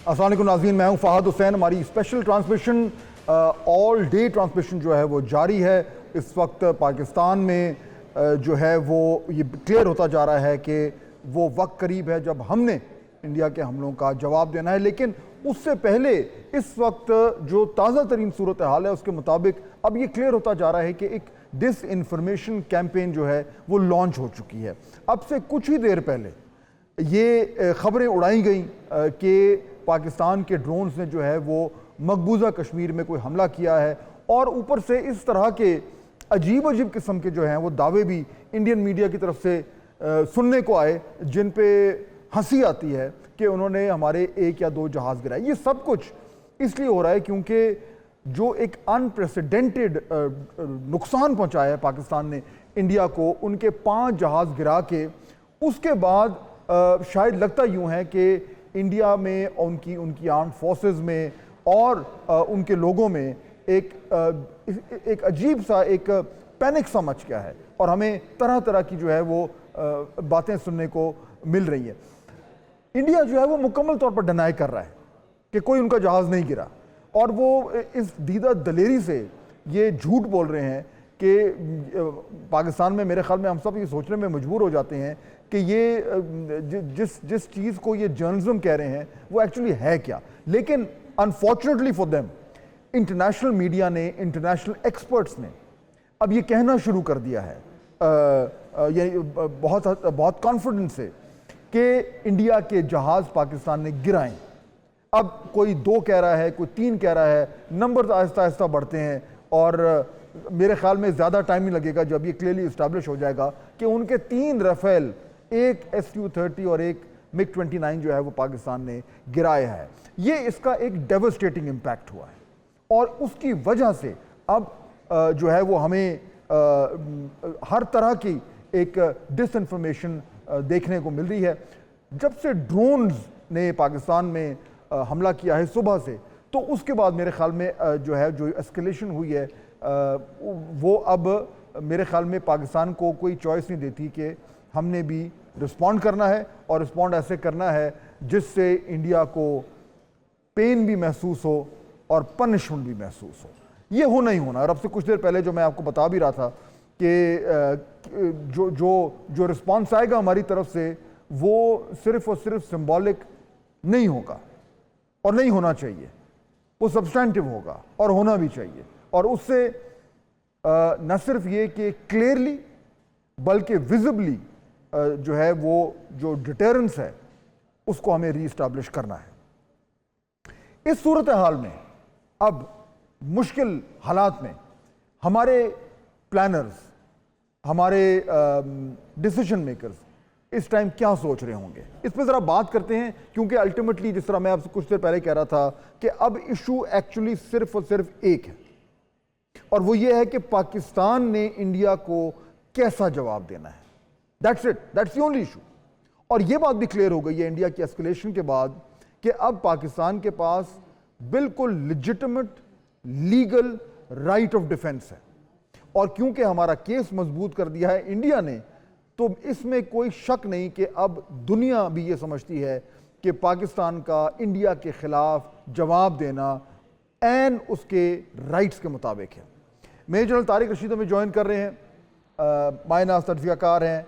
अस्सलाम वालेकुम नाज़रीन, मैं हूं फ़हद हुसैन। हमारी special transmission all day transmission जो है वो जारी है। इस वक्त पाकिस्तान में जो है वो ये क्लियर होता जा रहा है कि वो वक्त करीब है जब हमने इंडिया के हमलों का जवाब देना है। लेकिन उससे पहले इस वक्त जो ताज़ा तरीन सूरत हाल है उसके मुताबिक अब ये क्लियर होता जा रहा है कि एक डिस इन्फॉर्मेशन कैंपेन जो है वो लॉन्च हो चुकी है। अब से कुछ ही देर पहले ये ख़बरें उड़ाई गई कि पाकिस्तान के ड्रोन्स ने जो है वो मकबूजा कश्मीर में कोई हमला किया है, और ऊपर से इस तरह के अजीब अजीब किस्म के जो हैं वो दावे भी इंडियन मीडिया की तरफ से सुनने को आए, जिन पे हंसी आती है कि उन्होंने हमारे 1 या 2 जहाज़ गिराए। ये सब कुछ इसलिए हो रहा है क्योंकि जो एक अनप्रेसिडेंटेड नुकसान पहुंचाया है पाकिस्तान ने इंडिया को, उनके 5 जहाज़ गिरा के उसके बाद शायद लगता यूँ है कि इंडिया में उनकी आर्म्ड फोर्सेस में और उनके लोगों में एक अजीब सा एक पैनिक सा मच गया है, और हमें तरह तरह की जो है वो बातें सुनने को मिल रही है। इंडिया जो है वो मुकम्मल तौर पर डिनाई कर रहा है कि कोई उनका जहाज़ नहीं गिरा, और वो इस दीदा दलेरी से ये झूठ बोल रहे हैं कि पाकिस्तान में मेरे ख्याल में हम सब ये सोचने में मजबूर हो जाते हैं कि ये जिस चीज़ को ये जर्नलिज्म कह रहे हैं वो एक्चुअली है क्या। लेकिन unfortunately for them international media ने, इंटरनेशनल एक्सपर्ट्स ने अब ये कहना शुरू कर दिया है ये बहुत कॉन्फिडेंस से कि इंडिया के जहाज़ पाकिस्तान ने गिराए। अब कोई 2 कह रहा है, कोई 3 कह रहा है, नंबर आहिस्ता आहिस्ता बढ़ते हैं, और मेरे ख्याल में ज़्यादा टाइम नहीं लगेगा जब ये क्लियरली इस्टेब्लिश हो जाएगा कि उनके 3 राफेल, एक SU-30 और एक MiG-29 जो है वो पाकिस्तान ने गिराया है। ये इसका एक डेवस्टेटिंग इम्पैक्ट हुआ है, और उसकी वजह से अब जो है वो हमें हर तरह की एक डिसइंफॉर्मेशन देखने को मिल रही है। जब से ड्रोन्स ने पाकिस्तान में हमला किया है सुबह से, तो उसके बाद मेरे ख्याल में जो एस्केलेशन हुई है वो अब मेरे ख्याल में पाकिस्तान को कोई चॉइस नहीं देती कि हमने भी रिस्पॉन्ड करना है, और रिस्पॉन्ड ऐसे करना है जिससे इंडिया को पेन भी महसूस हो और पनिशमेंट भी महसूस हो। ये होना ही होना। और अब से कुछ देर पहले जो मैं आपको बता भी रहा था कि जो रिस्पॉन्स आएगा हमारी तरफ से वो सिर्फ और सिर्फ सिंबॉलिक नहीं होगा और नहीं होना चाहिए, वो सब्सटैंटिव होगा और होना भी चाहिए। और उससे न सिर्फ ये कि क्लियरली बल्कि विजिबली जो है वो जो डिटरेंस है उसको हमें रीइस्टैब्लिश करना है। इस सूरत हाल में अब मुश्किल हालात में हमारे प्लानर्स, हमारे डिसीजन मेकर्स इस टाइम क्या सोच रहे होंगे, इस पर ज़रा बात करते हैं। क्योंकि अल्टीमेटली जिस तरह मैं आपसे कुछ देर पहले कह रहा था कि अब इशू एक्चुअली सिर्फ और सिर्फ एक है, और वो ये है कि पाकिस्तान ने इंडिया को कैसा जवाब देना है। That's it, that's the only issue. और ये बात भी क्लियर हो गई है इंडिया की एस्केलेशन के बाद कि अब पाकिस्तान के पास बिल्कुल legitimate legal right of defence है, और क्योंकि हमारा केस मजबूत कर दिया है इंडिया ने, तो इसमें कोई शक नहीं कि अब दुनिया भी ये समझती है कि पाकिस्तान का इंडिया के खिलाफ जवाब देना एन उसके राइट्स के मुताबिक है। मेजर जनरल तारिक रशीद हमें ज्वाइन कर रहे हैं, मायना तजज़ियाकार हैं,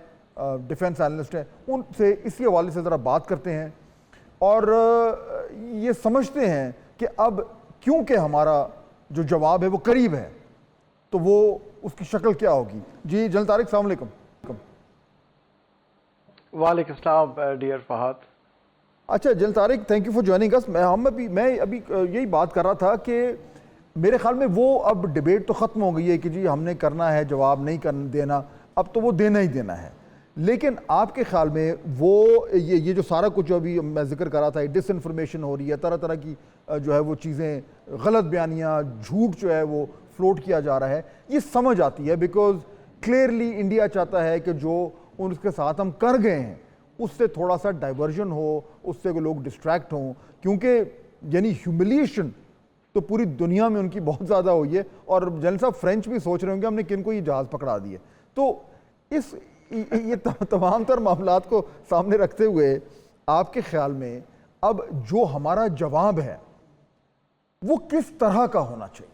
डिफेंस एनालिस्ट हैं। उनसे इसी हवाले से ज़रा बात करते हैं और ये समझते हैं कि अब क्योंकि हमारा जो जवाब है वो करीब है, तो वो उसकी शक्ल क्या होगी। जी जनरल तारिक, अस्सलाम वालेकुम। वालेकुम अस्सलाम डियर फहद। अच्छा general Tariq, thank you for joining us. मैं अभी यही बात कर रहा था कि मेरे ख्याल में वो अब डिबेट तो ख़त्म हो गई है कि जी हमने करना है, जवाब नहीं कर देना, अब तो वो देना ही देना है। लेकिन आपके ख्याल में वो ये जो सारा कुछ जो अभी मैं जिक्र कर रहा था, डिसइंफॉर्मेशन हो रही है, तरह तरह की जो है वो चीज़ें, गलत बयानियाँ, झूठ जो है वो फ्लोट किया जा रहा है, ये समझ आती है बिकॉज क्लियरली इंडिया चाहता है कि जो उसके साथ हम कर गए हैं उससे थोड़ा सा डाइवर्जन हो, उससे वो लोग डिस्ट्रैक्ट हों, क्योंकि यानी ह्यूमिलिएशन तो पूरी दुनिया में उनकी बहुत ज़्यादा हुई है। और जनरल साहब फ्रेंच भी सोच रहे होंगे हमने किन को ये जहाज़ पकड़ा दिए। तो ये तमाम तर मामलात को सामने रखते हुए आपके ख्याल में अब जो हमारा जवाब है वो किस तरह का होना चाहिए?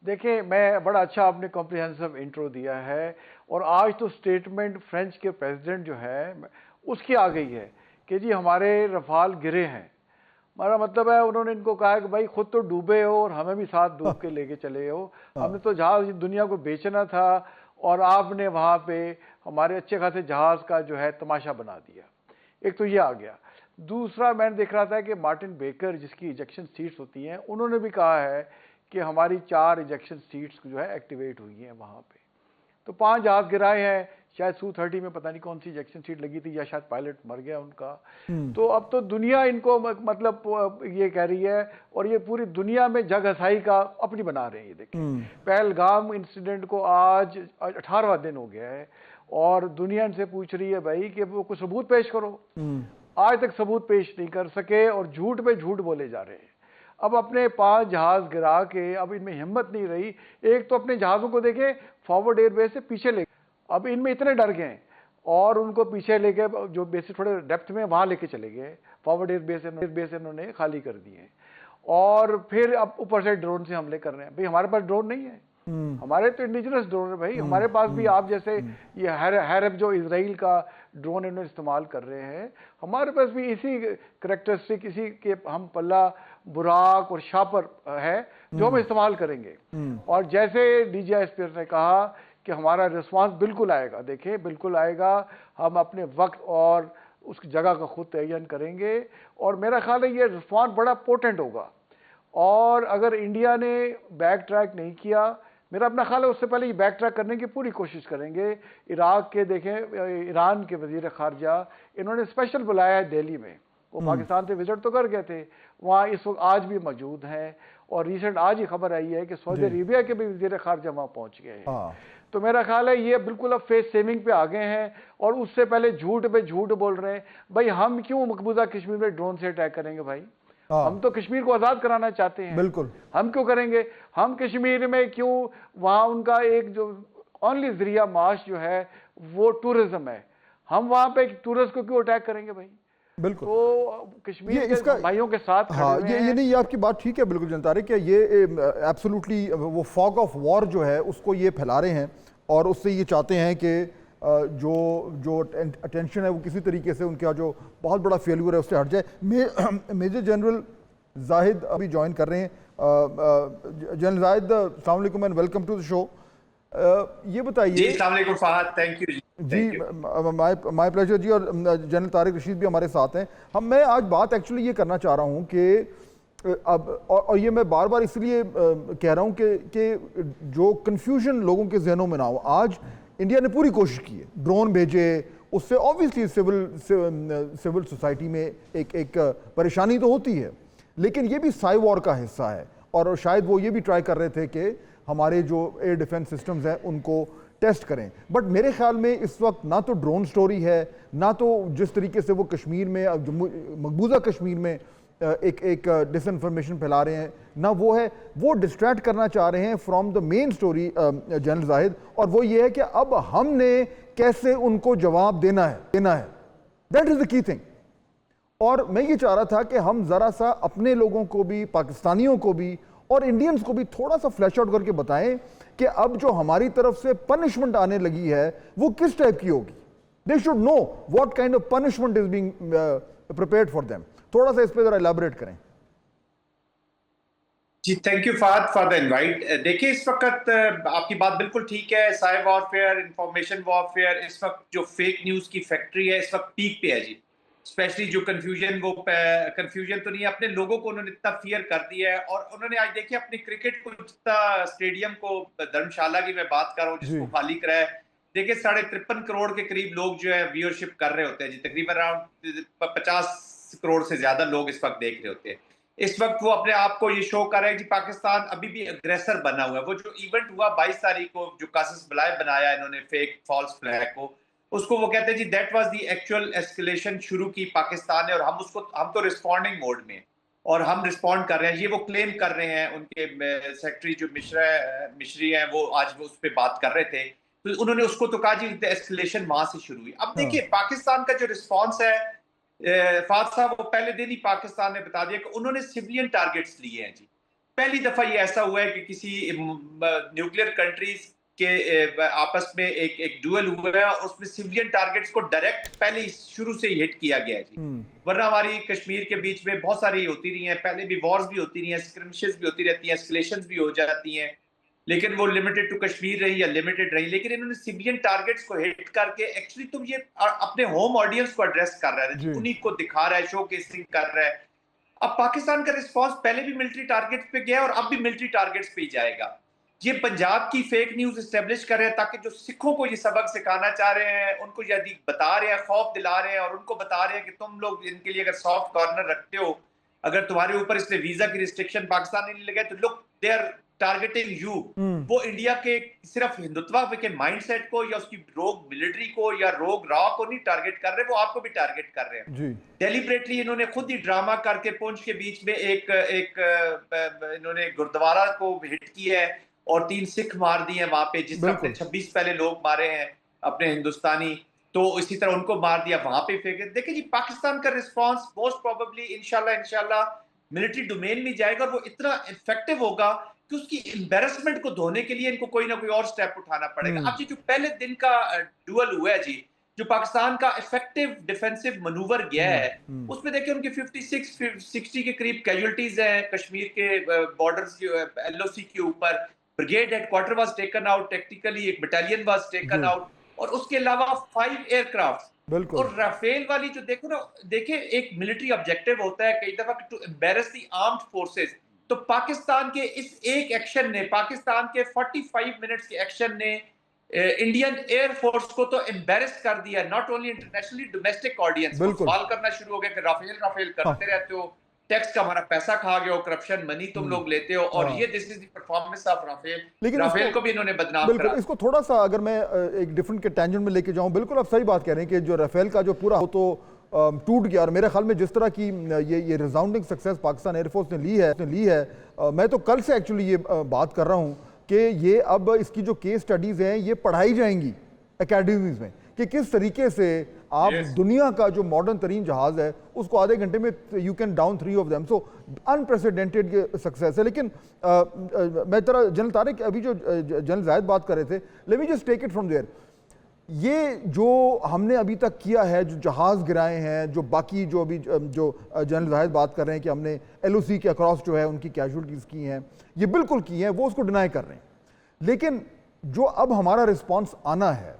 देखिए, मैं बड़ा अच्छा आपने कॉम्प्रिहेंसिव इंट्रो दिया है। और आज तो स्टेटमेंट फ्रेंच के प्रेसिडेंट जो है उसकी आ गई है कि जी हमारे रफाल गिरे हैं। हमारा मतलब है, उन्होंने इनको कहा है कि भाई खुद तो डूबे हो और हमें भी साथ डूब के लेके चले हो। हमने तो जहाज दुनिया को बेचना था और आपने वहां पे हमारे अच्छे खासे जहाज का जो है तमाशा बना दिया। एक तो ये आ गया। दूसरा, मैंने देख रहा था कि मार्टिन बेकर जिसकी इजेक्शन सीट्स होती हैं, उन्होंने भी कहा है कि हमारी 4 इजेक्शन सीट्स जो है एक्टिवेट हुई हैं वहां पे। तो 5 जहाज गिराए हैं। शायद Su-30 में पता नहीं कौन सी इजेक्शन सीट लगी थी, या शायद पायलट मर गया उनका। तो अब तो दुनिया इनको मतलब ये कह रही है, और ये पूरी दुनिया में जग हसाई का अपनी बना रहे हैं। ये देखिए, पहलगाम इंसिडेंट को आज 18वां दिन हो गया है और दुनिया इनसे पूछ रही है भाई कि वो कुछ सबूत पेश करो। आज तक सबूत पेश नहीं कर सके और झूठ पे झूठ बोले जा रहे हैं। अब अपने 5 जहाज गिरा के अब इनमें हिम्मत नहीं रही। एक तो अपने जहाजों को देखे फॉरवर्ड एयरबेस से पीछे ले, अब इनमें इतने डर गए और उनको पीछे लेके जो बेसिक थोड़े डेप्थ में वहां लेके चले गए। फॉरवर्ड एयरबेस इन्होंने खाली कर दिए और फिर अब ऊपर से ड्रोन से हमले कर रहे हैं। भाई हमारे पास ड्रोन नहीं है, हमारे तो इंडिजिनस ड्रोन है भाई। हमारे पास भी आप जैसे ये हैरब जो इजराइल का ड्रोन इन्होंने इस्तेमाल कर रहे हैं, हमारे पास भी इसी करेक्टरिस्टिक, इसी के हम पल्ला, बुराक और शापर है जो हम इस्तेमाल करेंगे। और जैसे डीजीआई स्पीयर ने कहा कि हमारा रिस्पांस बिल्कुल आएगा, देखिए बिल्कुल आएगा। हम अपने वक्त और उस जगह का खुद तयन करेंगे और मेरा ख्याल है ये रिस्पांस बड़ा पोटेंट होगा। और अगर इंडिया ने बैक ट्रैक नहीं किया, मेरा अपना ख्याल है उससे पहले ये बैक ट्रैक करने की पूरी कोशिश करेंगे। इराक के देखें, ईरान के वजीर खारजा इन्होंने स्पेशल बुलाया है दिल्ली में। वो पाकिस्तान से विजिट तो कर गए थे, वहाँ इस वक्त आज भी मौजूद हैं। और रिसेंट आज ही खबर आई है कि सऊदी अरेबिया के भी वजीर खारजा वहाँ पहुँच गए हैं। तो मेरा ख्याल है ये बिल्कुल अब फेस सेविंग पे आ गए हैं और उससे पहले झूठ पे झूठ बोल रहे हैं। भाई हम क्यों मकबूजा कश्मीर में ड्रोन से अटैक करेंगे भाई? हम तो कश्मीर को आजाद कराना चाहते हैं। बिल्कुल, हम क्यों करेंगे? हम कश्मीर में क्यों, वहां उनका एक जो ओनली जरिया माश जो है वो टूरिज्म है, हम वहां पे टूरिस्ट को क्यों अटैक करेंगे भाई? बिल्कुल। तो कश्मीर के इसका भाइयों के साथ हाँ, ये नहीं, ये आपकी बात ठीक है बिल्कुल जनता रहे कि ये एब्सोल्युटली वो फॉग ऑफ वॉर जो है उसको ये फैला रहे हैं और उससे ये चाहते हैं कि जो अटेंशन है वो किसी तरीके से उनका जो बहुत बड़ा फेल्यूर है उससे हट जाए। मेजर जनरल जाहिद अभी ज्वाइन कर रहे हैं। जनरल जाहिद, अस्सलाम वालेकुम and welcome to the show. ये बताइए जी, अस्सलाम वालेकुम फहद, थैंक यू जी। माय प्लेजर जी। और जनरल तारिक रशीद भी हमारे साथ हैं। मैं आज बात एक्चुअली ये करना चाह रहा हूँ कि अब और ये मैं बार बार इसलिए कह रहा हूँ कि जो कन्फ्यूजन लोगों के जहनों में ना हो। आज इंडिया ने पूरी कोशिश की है, ड्रोन भेजे, उससे ऑब्वियसली सिविल सोसाइटी में एक परेशानी तो होती है, लेकिन ये भी साई वॉर का हिस्सा है। और शायद वो ये भी ट्राई कर रहे थे कि हमारे जो एयर डिफेंस सिस्टम्स हैं उनको टेस्ट करें। बट मेरे ख्याल में इस वक्त ना तो ड्रोन स्टोरी है, ना तो जिस तरीके से वो कश्मीर में, मकबूजा कश्मीर में एक डिसइंफॉर्मेशन फैला रहे हैं, ना वो है। वो डिस्ट्रैक्ट करना चाह रहे हैं from the main story general Zahid, और वो ये है कि अब हमने कैसे उनको जवाब देना है। That is the key thing. और मैं ये चाह रहा था कि हम जरा सा अपने लोगों को भी, पाकिस्तानियों को भी और इंडियंस को भी थोड़ा सा फ्लैश आउट करके बताएं कि अब जो हमारी तरफ से पनिशमेंट आने लगी है वो किस टाइप की होगी। They should know what kind of punishment is being prepared for them. थोड़ा सा इस पे जरा इलैबोरेट करें। जी, thank you Fahad for the invite. देखिए, इस वक्त आपकी बात बिल्कुल ठीक है। साइबर वॉरफेयर, इंफॉर्मेशन वॉरफेयर, इस वक्त जो फेक न्यूज की फैक्ट्री है इस वक्त पीक पे है जी। स्पेशली जो कंफ्यूजन, वो कंफ्यूजन तो नहीं है, अपने लोगों को उन्होंने इतना फियर कर दिया है। और उन्होंने आज देखिए अपने क्रिकेट को, जितना स्टेडियम को, धर्मशाला की मैं बात कर रहा हूँ जिसको खाली कराया, देखिए 53.5 करोड़ के करीब लोग जो है व्यूअरशिप कर रहे होते हैं जी। तकरीबन अराउंड 50 करोड़ से ज्यादा लोग इस वक्त देख रहे होते हैं। इस वक्त वो अपने आप को ये शो कर रहे हैं कि पाकिस्तान अभी भी अग्रेसर बना हुआ है। वो जो इवेंट हुआ 22 तारीख को, जो कासिस बलाय बनाया इन्होंने फेक फॉल्स फ्लैग को, उसको वो कहते हैं जी that was the actual escalation शुरू की पाकिस्तान ने, और हम तो रिस्पॉन्डिंग मोड में और हम रिस्पॉन्ड कर रहे हैं। ये वो क्लेम कर रहे हैं। उनके सेक्रेटरी जो मिश्री हैं वो आज उस पर बात कर रहे थे, तो उन्होंने उसको तो कहा जी एस्केलेशन वहां से शुरू हुई। अब देखिए पाकिस्तान का जो रिस्पॉन्स है फाद साहब वो पहले दिन ही पाकिस्तान ने बता दिया कि उन्होंने सिविलियन टारगेट्स लिए हैं जी। पहली दफा ये ऐसा हुआ है कि किसी न्यूक्लियर कंट्रीज के आपस में एक डुएल हुआ है और उसमें सिविलियन टारगेट्स को डायरेक्ट पहले शुरू से ही हिट किया गया है जी। वरना हमारी कश्मीर के बीच में बहुत सारी होती रही हैं, पहले भी वॉर्स भी होती रही हैं, स्क्रिमिशेस भी होती रहती हैं, एस्केलेशंस भी हो जाती हैं, लेकिन वो लिमिटेड टू कश्मीर रही या लिमिटेड रही। लेकिन इन्होंने सिविलियन टारगेट्स को हिट करके एक्चुअली तुम ये अपने होम ऑडियंस को एड्रेस कर रहा है, उन्हीं को दिखा रहा है, शो केसिंग कर रहा है। अब पाकिस्तान का रिस्पांस पहले भी मिलिट्री टारगेट्स पे गया और अब भी मिलिट्री टारगेट्स पे ही जाएगा। ये पंजाब की फेक न्यूज एस्टेब्लिश कर रहे हैं ताकि जो सिखों को ये सबक सिखाना चाह रहे हैं, उनको यदि बता रहे हैं, खौफ दिला रहे हैं और उनको बता रहे हैं कि तुम लोग इनके लिए अगर सॉफ्ट कॉर्नर रखते हो, अगर तुम्हारे ऊपर इसलिए वीजा की रिस्ट्रिक्शन पाकिस्तान ने नहीं लगाई तो look they are targeting you. वो इंडिया के सिर्फ हिंदुत्व के माइंडसेट को या उसकी रोग मिलिट्री को या रोग रॉ को नहीं टारगेट कर रहे, वो आपको भी टारगेट कर रहे हैं। डेलिबरेटली इन्होंने खुद ही ड्रामा करके पुंछ के बीच में एक इन्होंने गुरुद्वारा को हिट किया है और 3 सिख मार दिए हैं वहां पे, जिस तरह अपने 26 पहले लोग मारे हैं अपने हिंदुस्तानी, तो इसी तरह उनको मार दिया वहां पे फेंके। देखिए जी, पाकिस्तान का रिस्पांस मोस्ट प्रोबेबली इंशाल्लाह मिलिट्री डोमेन में जाएगा और वो इतना इफेक्टिव होगा कि उसकी एम्बैरेसमेंट को धोने के लिए इनको कोई ना कोई और स्टेप उठाना पड़ेगा। अब जी जो पहले दिन का डुअल हुआ है जी, जो पाकिस्तान का इफेक्टिव डिफेंसिव मनूवर गया है, उसमें देखिए उनके 56-60 के करीब कैजुअलिटीज हैं कश्मीर के बॉर्डर्स LOC के ऊपर। Brigade headquarter was taken out, technically एक बटालियन वाज टेकन आउट, और उसके अलावा 5 एयरक्राफ्ट। और राफेल वाली जो देखो ना, देखिए एक मिलिट्री ऑब्जेक्टिव होता है कई दफा to embarrass the armed forces. तो पाकिस्तान के इस एक एक्शन ने, पाकिस्तान के 45 मिनट्स के एक्शन ने इंडियन एयरफोर्स को तो एम्बैरस कर दिया, not only internationally, domestic audience को सवाल करना शुरू हो गया कि राफेल करते रहते हो, टैक्स का हमारा पैसा खा गए हो, करप्शन मनी तुम लोग लेते हो, और ये this is the performance of Rafale. लेकिन राफेल को भी इन्होंने बदनाम करा। इसको थोड़ा सा अगर मैं एक डिफरेंट के टेंजेंट में लेके जाऊं, बिल्कुल आप सही बात कह रहे हैं कि जो राफेल का जो पूरा हो तो टूट गया, और मेरे ख्याल में जिस तरह की ये रिजाउंडिंग सक्सेस पाकिस्तान एयरफोर्स ने ली है, मैं तो कल से एक्चुअली ये बात कर रहा हूँ कि ये अब इसकी जो केस स्टडीज़ हैं ये पढ़ाई जाएंगी एकेडमीज में कि किस तरीके से आप दुनिया का जो मॉडर्न तरीन जहाज है उसको आधे घंटे में you can down 3 of them. So unprecedented ये सक्सेस है। लेकिन मैं तरह जनरल तारिक अभी जो जनरल जायद बात कर रहे थे, let me just take it from there. ये जो हमने अभी तक किया है, जो जहाज गिराए हैं, जो बाकी जो अभी जो जनरल जाहिद बात कर रहे हैं कि हमने LOC के अक्रॉस जो है उनकी कैजुअलिटीज़ की हैं, ये बिल्कुल की हैं, वो उसको डिनाई कर रहे हैं। लेकिन जो अब हमारा रिस्पांस आना है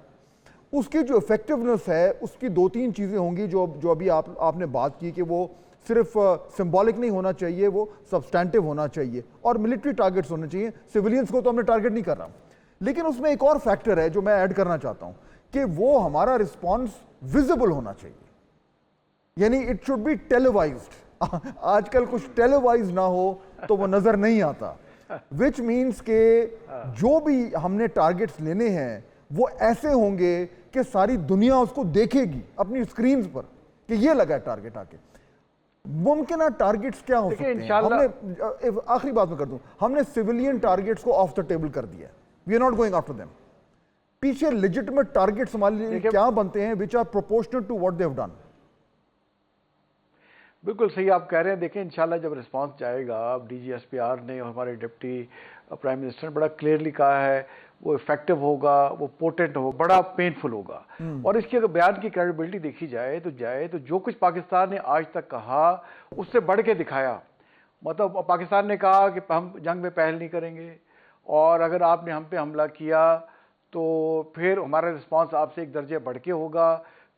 उसकी जो इफेक्टिवनेस है, उसकी 2-3 चीज़ें होंगी जो अभी आपने बात की कि वो सिर्फ सिंबॉलिक नहीं होना चाहिए, वो सब्सटैंटिव होना चाहिए और मिलिट्री टारगेट्स होने चाहिए। सिविलियंस को तो हमने टारगेट नहीं कर रहा, लेकिन उसमें एक और फैक्टर है जो मैं ऐड करना चाहता हूं कि वो हमारा रिस्पांस विजिबल होना चाहिए, यानी इट शुड बी टेलीवाइज्ड। आजकल कुछ टेलीवाइज ना हो तो वो नजर नहीं आता, विच मीन्स के जो भी हमने टारगेट्स लेने हैं वो ऐसे होंगे कि सारी दुनिया उसको देखेगी अपनी स्क्रीन पर कि ये लगा है टारगेट आके। मुमकिन टारगेट्स क्या हो सकते हैं? हमने आखिरी बात में कर दूं, हमने सिविलियन टारगेट्स को ऑफ द टेबल कर दिया है, we are not going after them. पीछे लेजिटिमेट टारगेट्स हमारे लिए क्या बनते हैं which are proportional to what they have done. बिल्कुल सही आप कह रहे हैं। देखें इंशाल्लाह जब रिस्पांस जाएगा, अब DGSPR ने और हमारे डिप्टी प्राइम मिनिस्टर ने बड़ा क्लियरली कहा है, वो इफेक्टिव होगा, वो पोटेंट होगा, बड़ा पेनफुल होगा। और इसके अगर बयान की क्रेडिबिलिटी देखी जाए तो जो कुछ पाकिस्तान ने आज तक कहा उससे बढ़ के दिखाया। मतलब पाकिस्तान ने कहा कि हम जंग में पहल नहीं करेंगे, और अगर आपने हम पे हमला किया तो फिर हमारा रिस्पांस आपसे एक दर्जे बढ़ के होगा,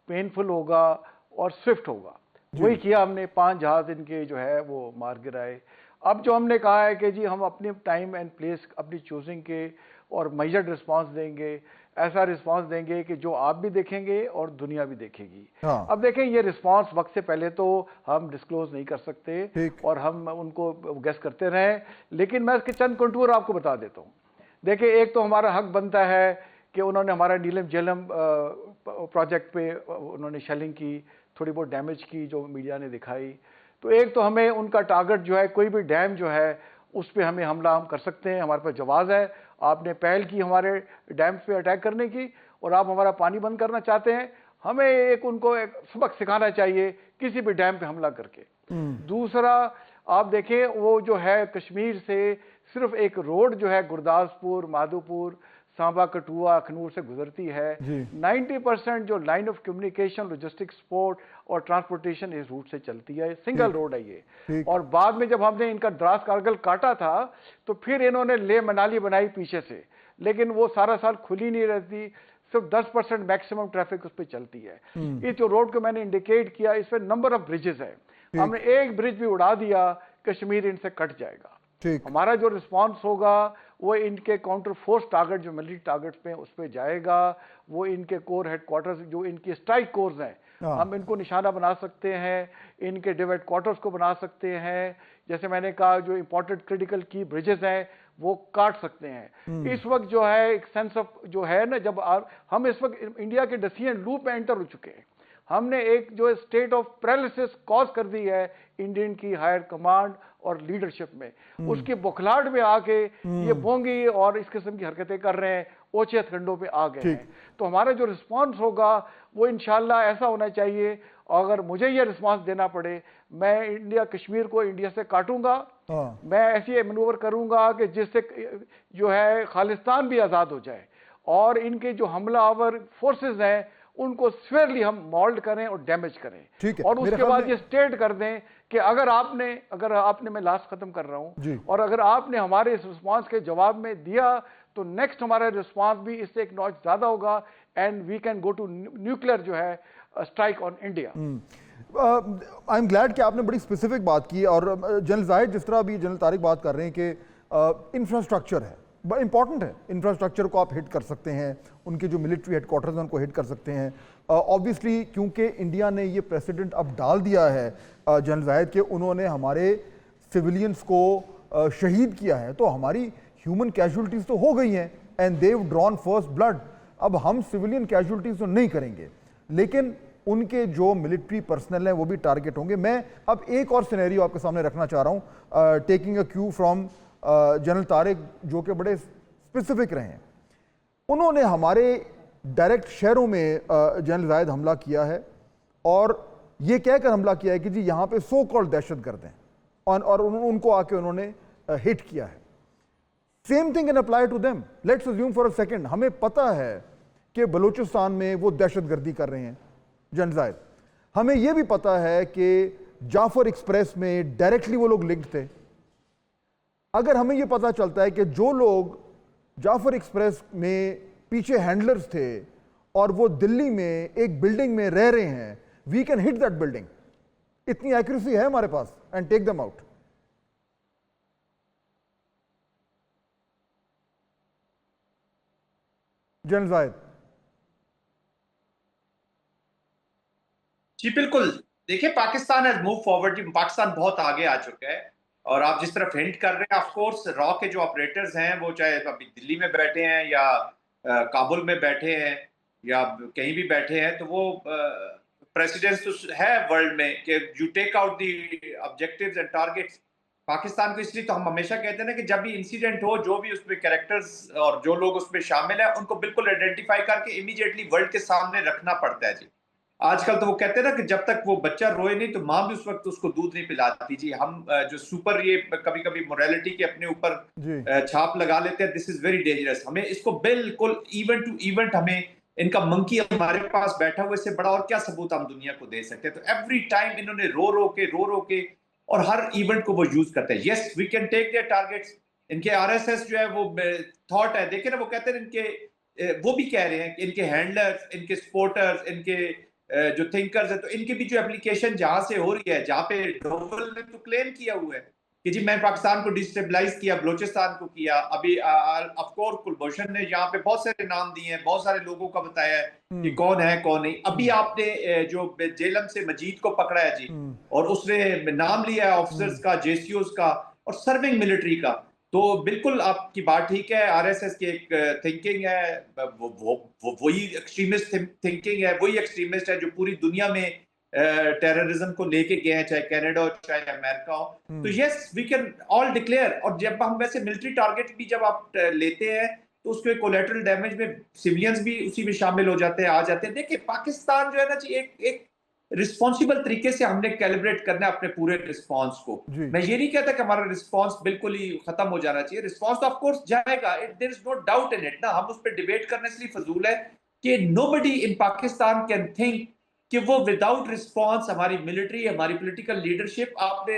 पेनफुल होगा और स्विफ्ट होगा। वही किया हमने, 5 जहाज इनके जो है वो मार गिराए। अब जो हमने कहा है कि जी हम अपने टाइम एंड प्लेस अपनी चूजिंग के और मेजर्ड रिस्पांस देंगे, ऐसा रिस्पांस देंगे कि जो आप भी देखेंगे और दुनिया भी देखेगी। अब देखें ये रिस्पांस वक्त से पहले तो हम डिस्क्लोज नहीं कर सकते और हम उनको गेस करते रहें, लेकिन मैं इसके चंद कंटूर आपको बता देता हूँ। देखिए, एक तो हमारा हक बनता है कि उन्होंने हमारा नीलम झेलम प्रोजेक्ट पे उन्होंने शेलिंग की, थोड़ी बहुत डैमेज की जो मीडिया ने दिखाई। तो एक तो हमें उनका टारगेट जो है, कोई भी डैम जो है उस पर हमें हमला हम कर सकते हैं, हमारे पास जवाब है। आपने पहल की हमारे डैम पे अटैक करने की और आप हमारा पानी बंद करना चाहते हैं, हमें एक उनको एक सबक सिखाना चाहिए किसी भी डैम पे हमला करके। दूसरा, आप देखें वो जो है कश्मीर से सिर्फ एक रोड जो है गुरदासपुर, माधोपुर, सांबा, कठुआ, अखनूर से गुजरती है। 90% जो line of communication, logistic, support और ट्रांसपोर्टेशन इस रूट से चलती है। सिंगल रोड है ये। और बाद में जब हमने इनका द्रास कारगिल काटा था तो फिर इन्होंने ले मनाली बनाई पीछे से, लेकिन वो सारा साल खुली नहीं रहती, सिर्फ 10% मैक्सिमम ट्रैफिक उस पर चलती है। इस जो रोड को मैंने इंडिकेट किया, इस पर नंबर ऑफ ब्रिजेस है। हमने एक ब्रिज भी उड़ा दिया, कश्मीर इनसे कट जाएगा। हमारा जो रिस्पांस होगा वो इनके काउंटर फोर्स टारगेट, जो मिलिट्री टारगेट्स पे उस पे जाएगा। वो इनके कोर हेडक्वार्टर्स, जो इनकी स्ट्राइक कोर्स हैं, हम इनको निशाना बना सकते हैं, इनके डिवाइड क्वार्टर्स को बना सकते हैं। जैसे मैंने कहा, जो इंपॉर्टेंट क्रिटिकल की ब्रिजेस हैं वो काट सकते हैं। इस वक्त जो है एक सेंस ऑफ जो है ना, जब हम इस वक्त इंडिया के डिसीजन लूप में एंटर हो चुके हैं। हमने एक जो स्टेट ऑफ पैरालिसिस कॉज कर दी है इंडियन की हायर कमांड और लीडरशिप में। उसकी बुखलाहट में आके ये बोंगी और इस किस्म की हरकतें कर रहे हैं, ओछे हथकंडों पे आ गए हैं। तो हमारा जो रिस्पांस होगा वो इंशाल्लाह ऐसा होना चाहिए। अगर मुझे ये रिस्पांस देना पड़े, मैं इंडिया कश्मीर को इंडिया से काटूंगा। मैं ऐसी मैनूवर करूंगा कि जिससे जो है खालिस्तान भी आजाद हो जाए और इनके जो हमलावर फोर्सेस हैं उनको स्वेयरली हम मॉल्ड करें और डैमेज करें। और उसके बाद ये स्टेट कर दें कि अगर आपने मैं लास्ट खत्म कर रहा हूं, और अगर आपने हमारे इस रिस्पांस के जवाब में दिया तो नेक्स्ट हमारा रिस्पांस भी इससे एक नॉच ज्यादा होगा and we can go to nuclear जो है strike on India. I am glad कि आपने बड़ी स्पेसिफिक बात की। और जनरल जाहिद, जिस तरह अभी जनरल तारिक बात कर रहे हैं कि इंफ्रास्ट्रक्चर है, बड़ा इंपॉर्टेंट है। इंफ्रास्ट्रक्चर को आप हिट कर सकते हैं, उनके जो मिलिट्री हेडक्वार्टर्स हैं उनको हिट कर सकते हैं। ऑब्वियसली क्योंकि इंडिया ने ये प्रेसिडेंट अब डाल दिया है जनरल जाहिद के, उन्होंने हमारे सिविलियंस को शहीद किया है, तो हमारी ह्यूमन कैजुअलिटीज़ तो हो गई हैं and they've drawn first blood. अब हम सिविलियन कैजुअलिटीज़ तो नहीं करेंगे, लेकिन उनके जो मिलिट्री पर्सनल हैं वो भी टारगेट होंगे। मैं अब एक और सिनेरियो आपके सामने रखना चाह रहा हूँ, taking a Q from general Tariq, जो कि बड़े स्पेसिफिक रहे हैं। उन्होंने हमारे डायरेक्ट शहरों में जनरल जाहिद हमला किया है और ये कहकर हमला किया है कि जी यहाँ पे सो कॉल्ड दहशतगर्द हैं, और उनको आके उन्होंने हिट किया है। Same thing can apply to them. Let's assume for a second, हमें पता है कि बलूचिस्तान में वो दहशतगर्दी कर रहे हैं जनरल जाहिद। हमें यह भी पता है कि जाफर एक्सप्रेस में डायरेक्टली वो लोग लिंक्ड थे। अगर हमें यह पता चलता है कि जो लोग जाफर एक्सप्रेस में पीछे हैंडलर्स थे और वो दिल्ली में एक बिल्डिंग में रह रहे हैं, we can hit that building. इतनी एक्यूरेसी है हमारे पास and take them out. General Zahid. जी बिल्कुल, देखिए पाकिस्तान हैज मूव फॉरवर्ड। जी पाकिस्तान बहुत आगे आ चुका है और आप जिस तरफ हिंट कर रहे हैं, ऑफ कोर्स रॉ के जो ऑपरेटर्स हैं वो चाहे अभी दिल्ली में बैठे हैं या काबुल में बैठे हैं या कहीं भी बैठे हैं, तो वो प्रेसिडेंस तो है वर्ल्ड में कि you take out the objectives and targets. Pakistan को इसलिए तो हम हमेशा कहते हैं ना कि जब भी इंसिडेंट हो, जो भी उसमें कैरेक्टर्स और जो लोग उसमें शामिल हैं उनको बिल्कुल आइडेंटिफाई करके इमीडिएटली वर्ल्ड के सामने रखना पड़ता है। जी आजकल तो वो कहते हैं ना कि जब तक वो बच्चा रोए नहीं तो माँ भी उस वक्त उसको दूध नहीं पिलाती। जी हम जो सुपर ये कभी कभी मोरालिटी के अपने ऊपर छाप लगा लेते हैं, दिस इज वेरी डेंजरस। हमें इसको बिल्कुल इवेंट टू इवेंट, हमें इनका मंकी हमारे पास बैठा हुआ, इससे बड़ा और क्या सबूत हम दुनिया को दे सकते हैं। तो एवरी टाइम इन्होंने रो रो के और हर इवेंट को वो यूज करते हैं। Yes we can take their targets. इनके आरएसएस जो है वो थॉट है, देखिए ना, वो कहते हैं इनके वो भी कह रहे हैं कि इनके हैंडलर्स, इनके सपोर्टर्स, इनके जो थिंकर्स है, तो इनकी भी जो एप्लीकेशन जहां से हो रही है, जहां पे डोवल ने तो क्लेम किया हुआ है कि जी मैं पाकिस्तान को डिस्टेबलाइज किया, बलूचिस्तान को किया। अभी ऑफ कोर्स कुलभूषण ने यहाँ पे बहुत सारे नाम दिए हैं, बहुत सारे लोगों का बताया है कि कौन है कौन नहीं। अभी आपने जो जेलम से मजीद को पकड़ा है जी, और उसने नाम लिया है ऑफिसर्स का, जेसीओस का और सर्विंग मिलिट्री का। तो बिल्कुल आपकी बात ठीक है, आरएसएस की एक थिंकिंग है, वही एक्सट्रीमिस्ट थिंकिंग है, वही एक्सट्रीमिस्ट है जो पूरी दुनिया में टेररिज्म को लेके गए हैं, चाहे कनाडा हो चाहे अमेरिका हो। तो yes we can all declare. और जब हम वैसे मिलिट्री टारगेट भी जब आप लेते हैं तो उसके कोलैटरल डैमेज में सिविलियंस भी उसी में शामिल हो जाते हैं, आ जाते हैं। देखिए पाकिस्तान जो है ना जी, एक रिस्पॉन्सिबल तरीके से हमने कैलिब्रेट करना है अपने पूरे रिस्पॉन्स को। जी। मैं ये नहीं कहता कि हमारा रिस्पॉन्स बिल्कुल ही खत्म हो जाना चाहिए, रिस्पॉन्स ऑफ कोर्स जाएगा, there is no doubt in it ना, हम उस पर डिबेट करने से फजूल है कि nobody in Pakistan can think कि वो विदाउट रिस्पॉन्स हमारी मिलिट्री, हमारी पॉलिटिकल लीडरशिप, आपने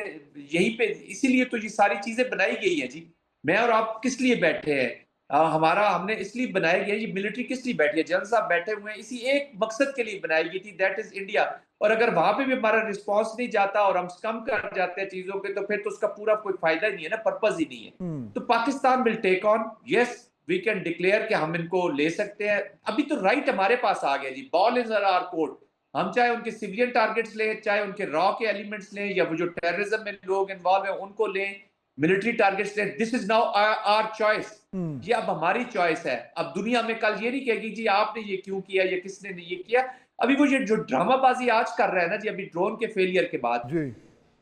यहीं पे इसीलिए तो ये सारी चीजें बनाई गई है जी। मैं और आप किस लिए बैठे हैं? हमारा हमने इसलिए बनाया गया, ये मिलिट्री किस लिए बैठी है, जनरल साहब बैठे हुए हैं, इसी एक मकसद के लिए बनाई गई थी, दैट इज इंडिया। और अगर वहां पे भी हमारा रिस्पॉन्स नहीं जाता और हम कम कर जाते हैं चीजों के, तो फिर तो उसका पूरा कोई फायदा ही नहीं है ना, पर्पज ही नहीं है। तो Pakistan will take on, yes we can declare कि हम इनको ले सकते हैं। अभी तो राइट हमारे पास आ गया जी, बॉल इज आवर कोर्ट। हम चाहे उनके सिविलियन टारगेट्स लें, चाहे उनके रॉ के एलिमेंट्स लें, या वो जो टेररिज्म में लोग इन्वॉल्व हैं उनको लें, मिलिट्री टारगेट्स लें, this is now our choice. ये अब हमारी चॉइस है। अब दुनिया में कल ये नहीं कहेगी जी आपने ये क्यों किया या किसने ने ये किया। अभी वो ये जो ड्रामाबाजी आज कर रहा है ना जी, अभी ड्रोन के फेलियर के बाद जी।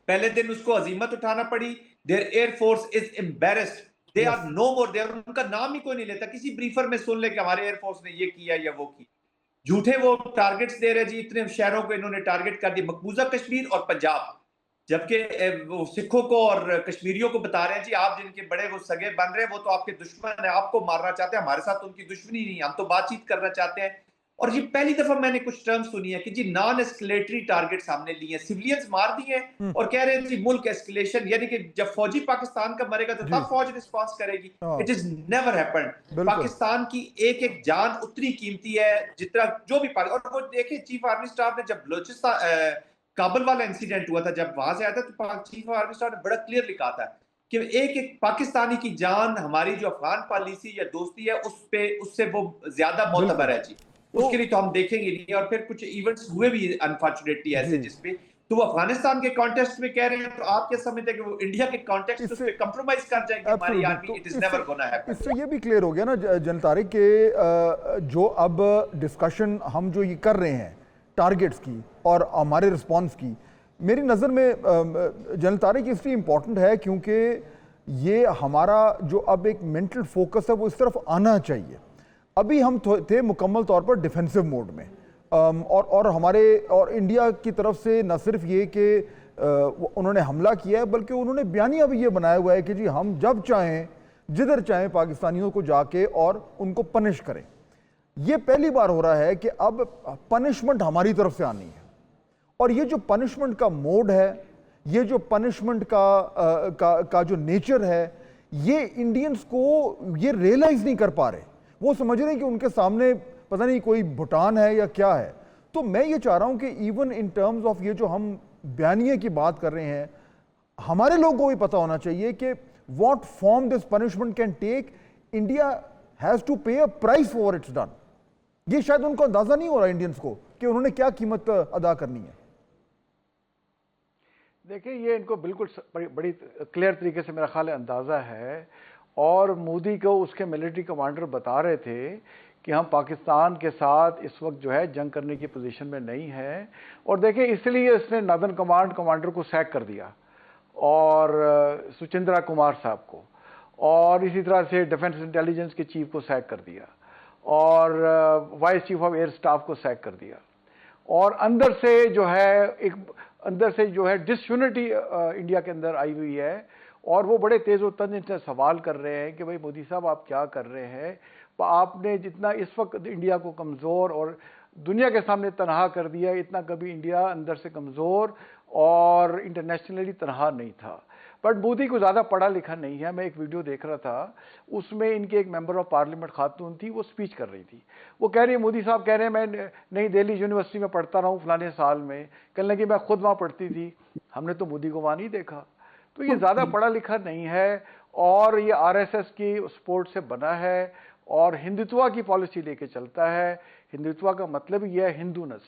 पहले दिन उसको अजीमत उठाना पड़ी, their air force is embarrassed, they are no more there, उनका नाम ही कोई नहीं लेता, किसी ब्रीफर में सुन ले कि हमारे एयरफोर्स ने ये किया या वो किया। झूठे वो टारगेट्स दे रहे जी, इतने शहरों को इन्होंने टारगेट कर दिया, मकबूजा कश्मीर और पंजाब, जबकि वो सिखों को और कश्मीरियों को बता रहे हैं जी आप जिनके बड़े वो सगे बन रहे हैं वो तो आपके दुश्मन है, आपको मारना चाहते हैं, हमारे साथ तो उनकी दुश्मनी नहीं, हम तो बातचीत करना चाहते हैं। और ये पहली दफा मैंने कुछ टर्म सुनी है कि जी नॉन एस्केलेटरी टारगेट्स हमने लिए, सिविलियंस मार दिए और कह रहे हैं जी मुल्क एस्केलेशन, यानी कि जब फौजी पाकिस्तान का मरेगा तो तब फौज रिस्पॉन्स करेगी। It is never happened. Pakistan की एक एक जान उतनी कीमती है जितना जो भी और वो देखिए चीफ आर्मी स्टाफ ने जब बलोचिस्तान काबुल वाला इंसिडेंट हुआ था, जब वहां से आया था तो चीफ आर्मी स्टाफ ने बड़ा क्लियरली कहा था कि एक एक पाकिस्तानी की जान, हमारी जो अफगान पॉलिसी या दोस्ती है उस पे उससे वो ज्यादा मोतबर है जी। उसके लिए तो हम देखेंगे नहीं। और फिर कुछ इवेंट्स हुए भी अनफॉर्चुनेटली ऐसे जिसपे तो वो अफगानिस्तान के कॉन्टेक्स्ट में कह रहे हैं, तो आप क्या समझते हैं कि वो इंडिया के कॉन्टेक्स्ट उस पे कंप्रोमाइज कर जाएंगे हमारी army? It is never gonna happen. इससे ये भी क्लियर हो गया ना जनरल तारिक के जो अब डिस्कशन हम जो ये कर रहे हैं टारगेट्स की और हमारे रिस्पांस की, मेरी नज़र में जनरल तारिक इसलिए इम्पॉर्टेंट है क्योंकि ये हमारा जो अब एक मेंटल फोकस है वो इस तरफ आना चाहिए। अभी हम थे मुकम्मल तौर पर डिफेंसिव मोड में, और हमारे और इंडिया की तरफ से न सिर्फ ये कि उन्होंने हमला किया है, बल्कि उन्होंने बयानिया भी ये बनाया हुआ है कि जी हम जब चाहें जिधर चाहें पाकिस्तानियों को जाके और उनको पनिश करें। ये पहली बार हो रहा है कि अब पनिशमेंट हमारी तरफ से आनी है, और ये जो पनिशमेंट का मोड है, ये जो पनिशमेंट का जो नेचर है, ये इंडियंस को ये रियलाइज नहीं कर पा रहे। वो समझ रहे हैं कि उनके सामने पता नहीं कोई भूटान है या क्या है। तो मैं ये चाह रहा हूं कि इवन इन टर्म्स ऑफ ये जो हम बयानिए की बात कर रहे हैं, हमारे लोगों को भी पता होना चाहिए कि what form this punishment can take. India has to pay a price for its done. ये शायद उनको अंदाजा नहीं हो रहा इंडियंस को कि उन्होंने क्या कीमत अदा करनी है। देखिए ये इनको बिल्कुल बड़ी क्लियर तरीके से मेरा ख्याल है अंदाज़ा है, और मोदी को उसके मिलिट्री कमांडर बता रहे थे कि हम पाकिस्तान के साथ इस वक्त जो है जंग करने की पोजीशन में नहीं है। और देखिए इसलिए इसने नॉर्दर्न कमांड कमांडर को सैक कर दिया, और सुचिंद्रा कुमार साहब को, और इसी तरह से डिफेंस इंटेलिजेंस के चीफ को सैक कर दिया, और vice chief of air staff को सैक कर दिया। और अंदर से जो है डिसयूनिटी इंडिया के अंदर आई हुई है, और वो बड़े तेज़ व तंज से सवाल कर रहे हैं कि भाई मोदी साहब आप क्या कर रहे हैं, आपने जितना इस वक्त इंडिया को कमज़ोर और दुनिया के सामने तनहा कर दिया, इतना कभी इंडिया अंदर से कमज़ोर और इंटरनेशनली तनहा नहीं था। बट मोदी को ज़्यादा पढ़ा लिखा नहीं है। मैं एक वीडियो देख रहा था, उसमें इनके एक मेंबर ऑफ पार्लियामेंट खातून थी, वो स्पीच कर रही थी। वो कह रही है, मोदी साहब कह रहे हैं मैं नई दिल्ली यूनिवर्सिटी में पढ़ता रहा हूँ फलाने साल में, कहने लगी मैं खुद वहाँ पढ़ती थी, हमने तो मोदी को वहाँ नहीं देखा। तो ये ज़्यादा पढ़ा लिखा नहीं है, और ये आरएसएस की सपोर्ट से बना है, और हिंदुत्व की पॉलिसी लेके चलता है। हिंदुत्व का मतलब ये है हिंदूनेस,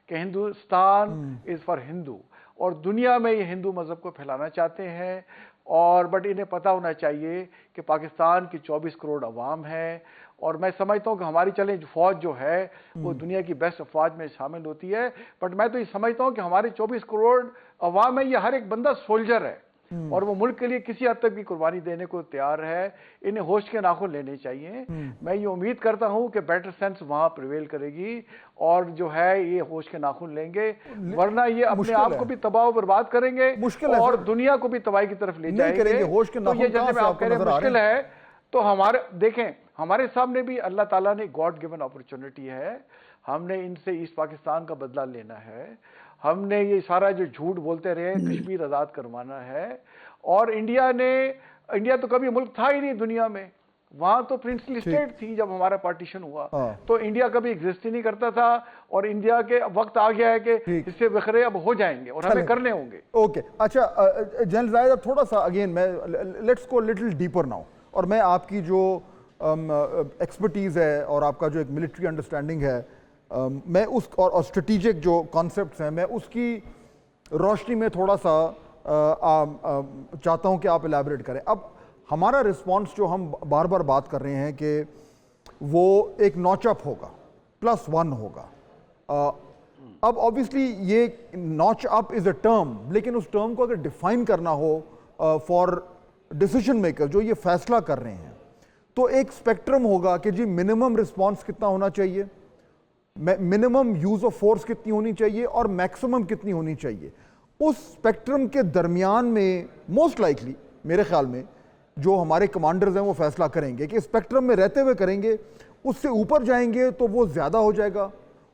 कि हिंदुस्तान इज़ फॉर हिंदू, और दुनिया में ये हिंदू मज़हब को फैलाना चाहते हैं। और बट इन्हें पता होना चाहिए कि पाकिस्तान की 24 करोड़ अवाम है, और मैं समझता हूँ कि हमारी चले फौज जो है वो दुनिया की बेस्ट अफवाज में शामिल होती है। बट मैं तो ये समझता हूँ कि हमारे 24 करोड़ अवाम में ये हर एक बंदा सोल्जर है, और वो मुल्क के लिए किसी हद तक भी कुर्बानी देने को तैयार है। इन्हें होश के नाखून लेने चाहिए। मैं ये उम्मीद करता हूँ कि बेटर सेंस वहाँ प्रिवेल करेगी और जो है ये होश के नाखून लेंगे, वरना ये अपने आप को भी तबाह और बर्बाद करेंगे और दुनिया को भी तबाही की तरफ ले जाएंगे। होश के तो ये नाखून जैसे आप कह रहे हैं मुश्किल है, तो हमारे देखें हमारे सामने भी अल्लाह ताला ने गॉड गिवन अपॉर्चुनिटी है। हमने इनसे ईस्ट पाकिस्तान का बदला लेना है। हमने ये सारा जो झूठ बोलते रहे कश्मीर आज़ाद करवाना है। और इंडिया तो कभी मुल्क था ही नहीं दुनिया में, वहां तो प्रिंसली स्टेट थी जब हमारा पार्टीशन हुआ। तो इंडिया कभी एग्जिस्ट ही नहीं करता था और इंडिया के वक्त आ गया है कि इससे बखरे अब हो जाएंगे और हमें करने होंगे। ओके, अच्छा जनरल जाहिद, अब थोड़ा सा अगेन मैं let's go little deeper now, और मैं आपकी जो एक्सपर्टीज़ है और आपका जो एक मिलिट्री अंडरस्टैंडिंग है, मैं उस और स्ट्रेटिजिक जो कॉन्सेप्ट्स हैं, मैं उसकी रोशनी में थोड़ा सा चाहता हूं कि आप इलैबोरेट करें। अब हमारा रिस्पांस जो हम बार बार बात कर रहे हैं कि वो एक नॉचअप होगा, +1 होगा। अब ऑब्वियसली ये notch up is a term, लेकिन उस टर्म को अगर डिफाइन करना हो फॉर डिसीजन मेकर जो ये फैसला कर रहे हैं, तो एक स्पेक्ट्रम होगा कि जी मिनिमम रिस्पांस कितना होना चाहिए, मिनिमम यूज ऑफ फोर्स कितनी होनी चाहिए और मैक्सिमम कितनी होनी चाहिए। उस स्पेक्ट्रम के दरमियान में मोस्ट लाइकली मेरे ख्याल में जो हमारे कमांडर्स हैं वो फैसला करेंगे कि स्पेक्ट्रम में रहते हुए करेंगे। उससे ऊपर जाएंगे तो वो ज़्यादा हो जाएगा,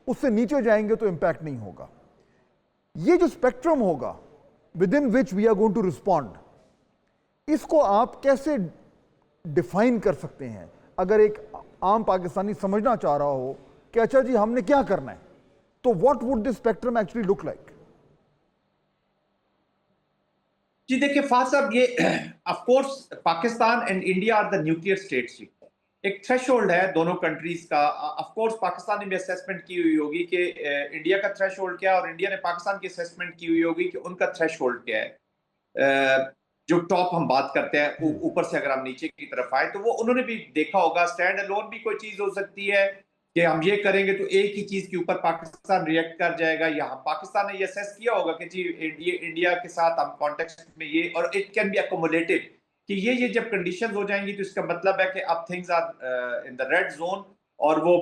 उससे नीचे जाएंगे तो इम्पैक्ट नहीं होगा। ये जो स्पेक्ट्रम होगा within which we are going to respond, इसको आप कैसे डिफाइन कर सकते हैं? अगर एक आम पाकिस्तानी समझना चाह रहा हो कि अच्छा जी हमने क्या करना है, तो what would this spectrum actually look like? जी देखिए फाज साहब, ये of course Pakistan and India are the nuclear states. एक थ्रेशोल्ड है दोनों कंट्रीज का। ऑफ कोर्स पाकिस्तान ने भी असेसमेंट की हुई होगी कि इंडिया का थ्रेशोल्ड क्या है, और इंडिया ने पाकिस्तान की असेसमेंट की हुई होगी कि उनका थ्रेशोल्ड क्या है। जो टॉप हम बात करते हैं ऊपर से अगर हम नीचे की तरफ आए, तो वो उन्होंने भी देखा होगा। स्टैंड अलोन भी कोई चीज हो सकती है कि हम ये करेंगे तो एक ही चीज के ऊपर पाकिस्तान रिएक्ट कर जाएगा। यहाँ पाकिस्तान ने ये असेस किया होगा कि जी इंडिया के साथ हम कॉन्टेक्स्ट में ये, और इट कैन बी अकोमोडेटेड कि ये जब कंडीशंस हो जाएंगी तो इसका मतलब है कि अब things are in the red zone और वो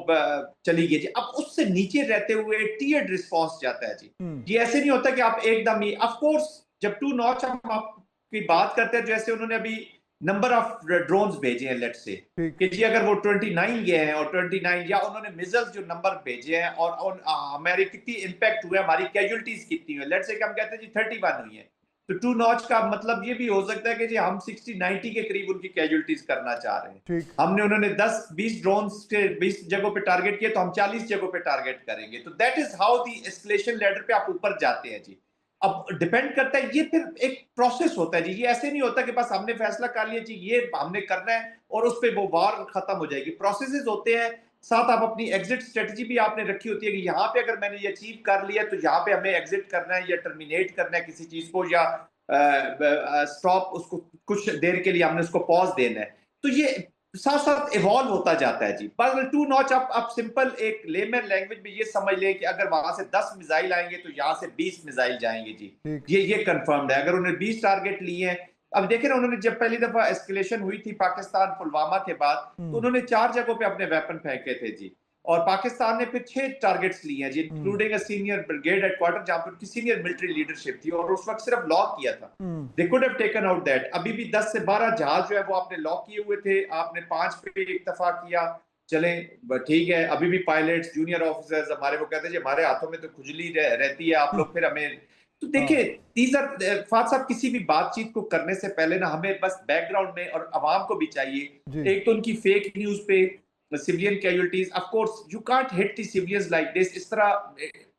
चली गई जी। अब उससे नीचे रहते हुए टीयर्ड रिस्पॉन्स जाता है जी। ये ऐसे नहीं होता कि आप एकदम ही, ऑफ कोर्स जब 2 नॉच हम आपकी बात करते हैं, जैसे उन्होंने अभी नंबर ऑफ ड्रोन्स भेजे हैं, लेट्स से कि जी अगर वो 29 गए हैं और 29 या उन्होंने मिसाइल्स जो नंबर भेजे हैं और हमारी कितनी इंपैक्ट हुआ है, हमारी कैजुअलिटीज कितनी हुई, लेट्स से कि हम कहते हैं जी 31 हुई है, तो 2 नॉच का मतलब ये भी हो सकता है कि जी हम 60-90 के करीब उनकी कैजुअलिटीज करना चाह रहे हैं। हमने उन्होंने 10-20 ड्रोन्स के 20 जगहों पे टारगेट किए, तो हम 40 जगहों पे टारगेट करेंगे। तो that is how the escalation ladder पे आप ऊपर जाते हैं जी। अब डिपेंड करता है, ये फिर एक प्रोसेस होता है जी। ये ऐसे नहीं होता कि बस हमने फैसला कर लिया जी ये हमने करना है और उस पर वो वार खत्म हो जाएगी। प्रोसेसेस होते हैं, साथ आप अपनी एग्जिट स्ट्रेटजी भी आपने रखी होती है कि यहाँ पे अगर मैंने ये अचीव कर लिया तो यहाँ पे हमें एग्जिट करना है या टर्मिनेट करना है किसी चीज को, या स्टॉप उसको कुछ देर के लिए हमने उसको पॉज देना है। तो ये साथ साथ इवॉल्व होता जाता है जी। बस 2 नॉच आप सिंपल एक लेमन लैंग्वेज में ये समझ लें कि अगर वहां से 10 मिसाइल आएंगे तो यहाँ से 20 मिसाइल जाएंगे जी। ये कंफर्म्ड है। अगर उन्होंने 20 टारगेट लिए हैं, अब देखें ना, उन्होंने जब पहली दफा एस्केलेशन हुई थी पाकिस्तान पुलवामा के बाद, तो उन्होंने 4 जगहों पे अपने वेपन फेंके थे जी, और पाकिस्तान ने फिर 6 टारगेट्स लिए हैं जी, including a senior brigade headquarter जहां पर उनकी सीनियर मिलिट्री लीडरशिप थी, और उस वक्त सिर्फ लॉक किया था। They could have taken out that. अभी भी 10 से 12 जहाज जो है वो आपने लॉक किए हुए थे, आपने 5 पे इत्तेफा किया, चले ठीक है। अभी भी पायलट्स जूनियर ऑफिसर्स हमारे वो कहते हैं जी हमारे हाथों में तो खुजली रहती है, आप लोग फिर हमें। तो देखिए दीज आर फाद साहब, किसी भी बातचीत को करने से पहले ना हमें बस बैकग्राउंड में, और आवाम को भी चाहिए, एक तो उनकी फेक न्यूज पे civilian casualties, of course you can't hit the civilians like this. इस तरह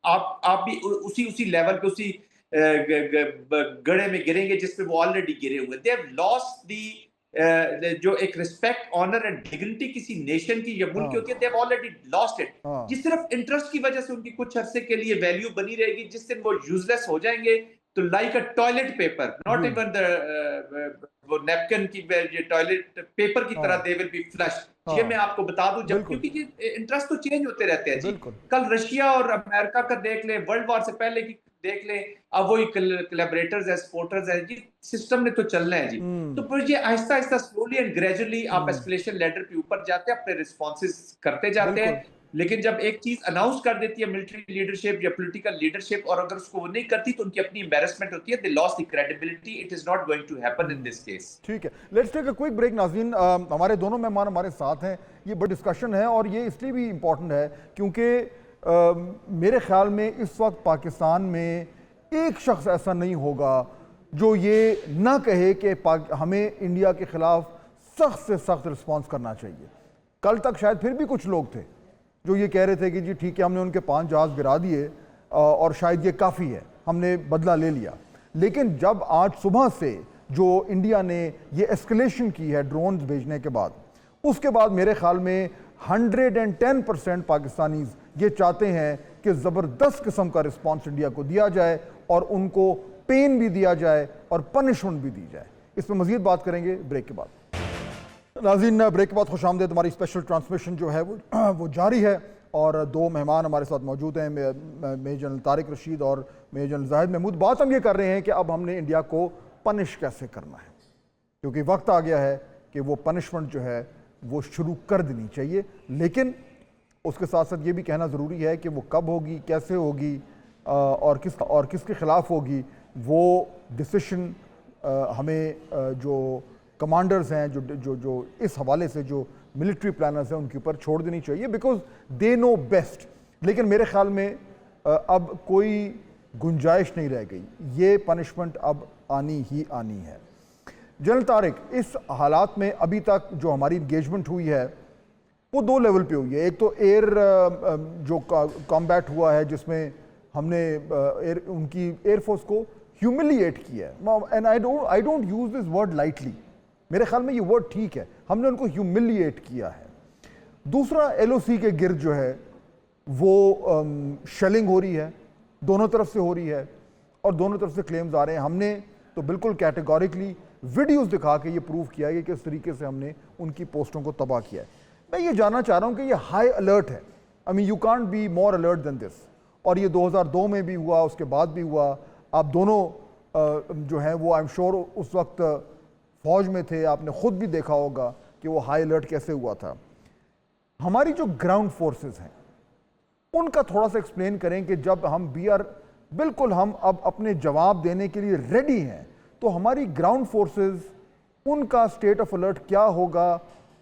आप भी उसी लेवल पे उसी गड़े में गिरेंगे जिसपे वो ऑलरेडी गिरे हुए। दे हैव लॉस्ट दी जो एक रिस्पेक्ट, ऑनर एंड डिग्निटी किसी नेशन की या मुल्क की होती है, they have already lost it. ये सिर्फ इंटरेस्ट की वजह से उनकी कुछ अरसे के लिए वैल्यू बनी रहेगी, जिस दिन वो यूजलेस हो जाएंगे तो like a toilet paper, not even the वो नैपकिन की टॉयलेट पेपर की तरह दे विल बी फ्लश। ये मैं आपको बता दूं, जब क्योंकि इंटरेस्ट तो चेंज होते रहते हैं जी। कल रशिया और अमेरिका का देख ले, वर्ल्ड वॉर से पहले की देख ले, अब वही कोलैबोरेटर्स है, सपोर्टर्स है जी, सिस्टम ने तो चलना है जी। तो फिर ये Aahista Aahista slowly and gradually आप एस्केलेशन लेडर पे ऊपर जाते हैं, अपने रिस्पॉन्सेज करते जाते बिल्कुल। हैं। लेकिन जब एक चीज अनाउंस कर देती है मिलिट्री लीडरशिप या पॉलिटिकल लीडरशिप, और अगर उसको वो नहीं करती तो उनकी अपनी एम्बैरेसमेंट होती है, they lost the credibility, it is not going to happen in this case. ठीक है, let's take a quick break नाज़रीन। हमारे दोनों मेहमान हमारे साथ हैं, ये बड़ी डिस्कशन है और ये इसलिए भी इम्पोर्टेंट है क्योंकि मेरे ख्याल में इस वक्त पाकिस्तान में एक शख्स ऐसा नहीं होगा जो ये ना कहे कि हमें इंडिया के खिलाफ सख्त से सख्त रिस्पॉन्स करना चाहिए। कल तक शायद फिर भी कुछ लोग थे जो ये कह रहे थे कि जी ठीक है, हमने उनके 5 जहाज गिरा दिए और शायद ये काफ़ी है, हमने बदला ले लिया। लेकिन जब आज सुबह से जो इंडिया ने ये एस्केलेशन की है ड्रोन भेजने के बाद, उसके बाद मेरे ख्याल में 110% पाकिस्तानीज ये चाहते हैं कि ज़बरदस्त किस्म का रिस्पॉन्स इंडिया को दिया जाए और उनको पेन भी दिया जाए और पनिशमेंट भी दी जाए। इस पर मज़ीद बात करेंगे ब्रेक के बाद। नाज़रीन, ब्रेक के बाद खुशामदीद। हमारी स्पेशल ट्रांसमिशन जो है वो जारी है और 2 मेहमान हमारे साथ मौजूद हैं, मेजर जनरल तारिक रशीद और मेजर जनरल जाहिद महमूद। बात हम ये कर रहे हैं कि अब हमने इंडिया को पनिश कैसे करना है, क्योंकि वक्त आ गया है कि वो पनिशमेंट जो है वो शुरू कर देनी चाहिए। लेकिन उसके साथ साथ ये भी कहना ज़रूरी है कि वो कब होगी, कैसे होगी और किसके ख़िलाफ़ होगी, वो डिसीशन हमें जो कमांडर्स हैं, जो इस हवाले से जो मिलिट्री प्लानर्स हैं, उनके ऊपर छोड़ देनी चाहिए, बिकॉज दे नो बेस्ट। लेकिन मेरे ख्याल में अब कोई गुंजाइश नहीं रह गई, ये पनिशमेंट अब आनी ही आनी है। जनरल तारिक, इस हालात में अभी तक जो हमारी इंगेजमेंट हुई है वो 2 लेवल पे हुई है। एक तो एयर जो कॉम्बैट हुआ है जिसमें हमने उनकी एयरफोर्स को ह्यूमिलिएट किया है, and I don't use this word lightly, मेरे ख्याल में ये वर्ड ठीक है, हमने उनको ह्यूमिलिएट किया है। दूसरा, LOC के गिर्द जो है वो शेलिंग हो रही है, दोनों तरफ से हो रही है और दोनों तरफ से क्लेम्स आ रहे हैं। हमने तो बिल्कुल कैटेगोरिकली वीडियोस दिखा के ये प्रूव किया है कि किस तरीके से हमने उनकी पोस्टों को तबाह किया है। मैं ये जानना चाह रहा हूँ कि ये हाई अलर्ट है, I mean you can't be more alert than this, और ये 2002 में भी हुआ, उसके बाद भी हुआ। आप दोनों जो हैं वो आई एम श्योर उस वक्त फौज में थे, आपने खुद भी देखा होगा कि वो हाई अलर्ट कैसे हुआ था। हमारी जो ग्राउंड फोर्सेस हैं उनका थोड़ा सा एक्सप्लेन करें कि जब हम बिल्कुल हम अब अपने जवाब देने के लिए रेडी हैं, तो हमारी ग्राउंड फोर्सेस, उनका स्टेट ऑफ अलर्ट क्या होगा,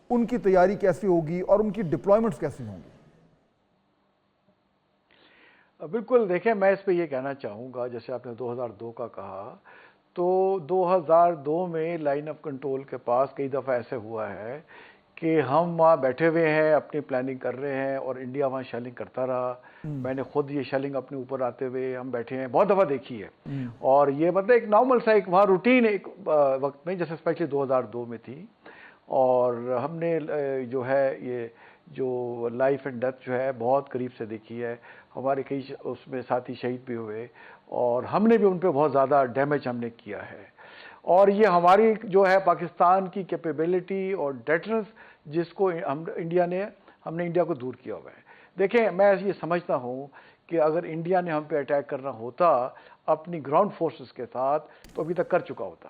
उनकी तैयारी कैसी होगी और उनकी डिप्लॉयमेंट्स कैसी होंगी? बिल्कुल, देखें, मैं इस पे ये कहना चाहूँगा, जैसे आपने 2002 का कहा, तो 2002 में लाइन ऑफ कंट्रोल के पास कई दफ़ा ऐसे हुआ है कि हम वहाँ बैठे हुए हैं, अपनी प्लानिंग कर रहे हैं और इंडिया वहाँ शेलिंग करता रहा। मैंने खुद ये शेलिंग अपने ऊपर आते हुए हम बैठे हैं, बहुत दफ़ा देखी है। और ये मतलब एक नॉर्मल सा एक वहाँ रूटीन एक वक्त में, जैसे स्पेशली 2002 में थी, और हमने जो है ये जो लाइफ एंड डेथ जो है बहुत करीब से देखी है। हमारे कई उसमें साथी शहीद भी हुए और हमने भी उन पर बहुत ज़्यादा डैमेज हमने किया है। और ये हमारी जो है पाकिस्तान की कैपेबिलिटी और डेटरेंस जिसको हमने इंडिया को दूर किया हुआ है। देखें, मैं ये समझता हूँ कि अगर इंडिया ने हम पे अटैक करना होता अपनी ग्राउंड फोर्सेस के साथ, तो अभी तक कर चुका होता।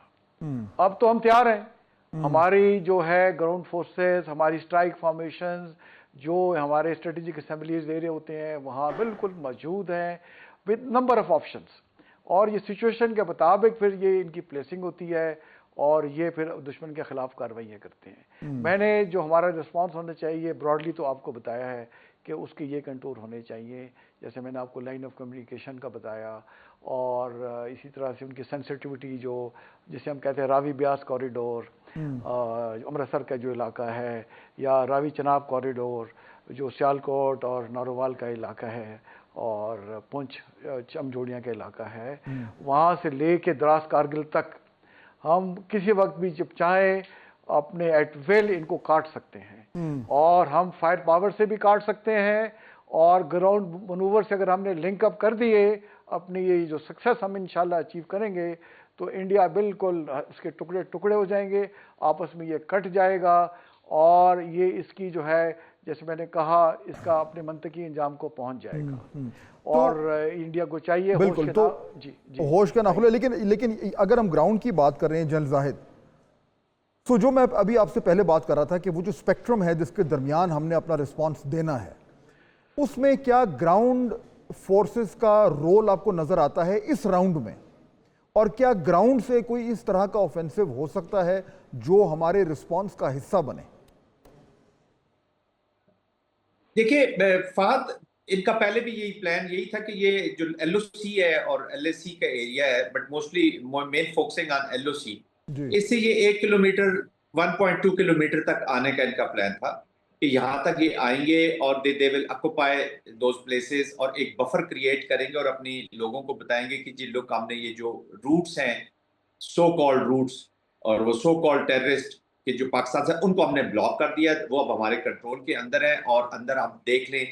अब तो हम तैयार हैं, हमारी जो है ग्राउंड फोर्सेस, हमारी स्ट्राइक फॉर्मेशंस, जो हमारे स्ट्रेटेजिक असेंबलीज एरिया होते हैं, वहाँ बिल्कुल मौजूद हैं विद नंबर ऑफ ऑप्शंस। और ये सिचुएशन के मुताबिक फिर ये इनकी प्लेसिंग होती है और ये फिर दुश्मन के खिलाफ कार्रवाइयाँ करते हैं। मैंने जो हमारा रिस्पांस होना चाहिए ब्रॉडली तो आपको बताया है कि उसके ये कंट्रोल होने चाहिए, जैसे मैंने आपको लाइन ऑफ कम्युनिकेशन का बताया, और इसी तरह से उनकी सेंसिटिविटी जो जिसे हम कहते हैं रावी ब्यास कॉरिडोर, अमृतसर का जो इलाका है, या रावी चनाब कॉरिडोर जो सियालकोट और नारोवाल का इलाका है, और पुंछ चमजोड़ियाँ का इलाका है, वहाँ से ले के द्रास कारगिल तक हम किसी वक्त भी जब चाहें अपने एट विल इनको काट सकते हैं। और हम फायर पावर से भी काट सकते हैं, और ग्राउंड मनूवर से अगर हमने लिंक अप कर दिए अपनी ये जो सक्सेस हम इंशाल्लाह अचीव करेंगे, तो इंडिया बिल्कुल उसके टुकड़े टुकड़े हो जाएंगे, आपस में ये कट जाएगा और ये इसकी जो है जैसे मैंने कहा इसका अपने मंतकी इंजाम को पहुंच जाएगा। और इंडिया को चाहिए बिल्कुल, होश के तो ना जी होश का ना खुले। लेकिन अगर हम ग्राउंड की बात कर रहे हैं जनरल जाहिद, तो जो मैं अभी आपसे पहले बात कर रहा था कि वो जो स्पेक्ट्रम है जिसके दरमियान हमने अपना रिस्पांस देना है, उसमें क्या ग्राउंड फोर्सेस का रोल आपको नजर आता है इस राउंड में? और क्या ग्राउंड से कोई इस तरह का ऑफेंसिव हो सकता है जो हमारे रिस्पांस का हिस्सा बने? देखिए फहद, इनका पहले भी यही था कि ये जो एलओसी है और एलएसी का एरिया है, but mostly men focusing on LOC, इससे ये 1 किलोमीटर 1.2 किलोमीटर तक आने का इनका प्लान था कि यहाँ तक ये आएंगे और they will occupy those places और एक बफर क्रिएट करेंगे और अपनी लोगों को बताएंगे कि जी लोग, हमने ये जो रूट्स हैं, सो कॉल्ड रूट्स, और वो सो कॉल्ड टेररिस्ट कि जो पाकिस्तान से, उनको हमने ब्लॉक कर दिया, वो अब हमारे कंट्रोल के अंदर है। और अंदर आप देख लें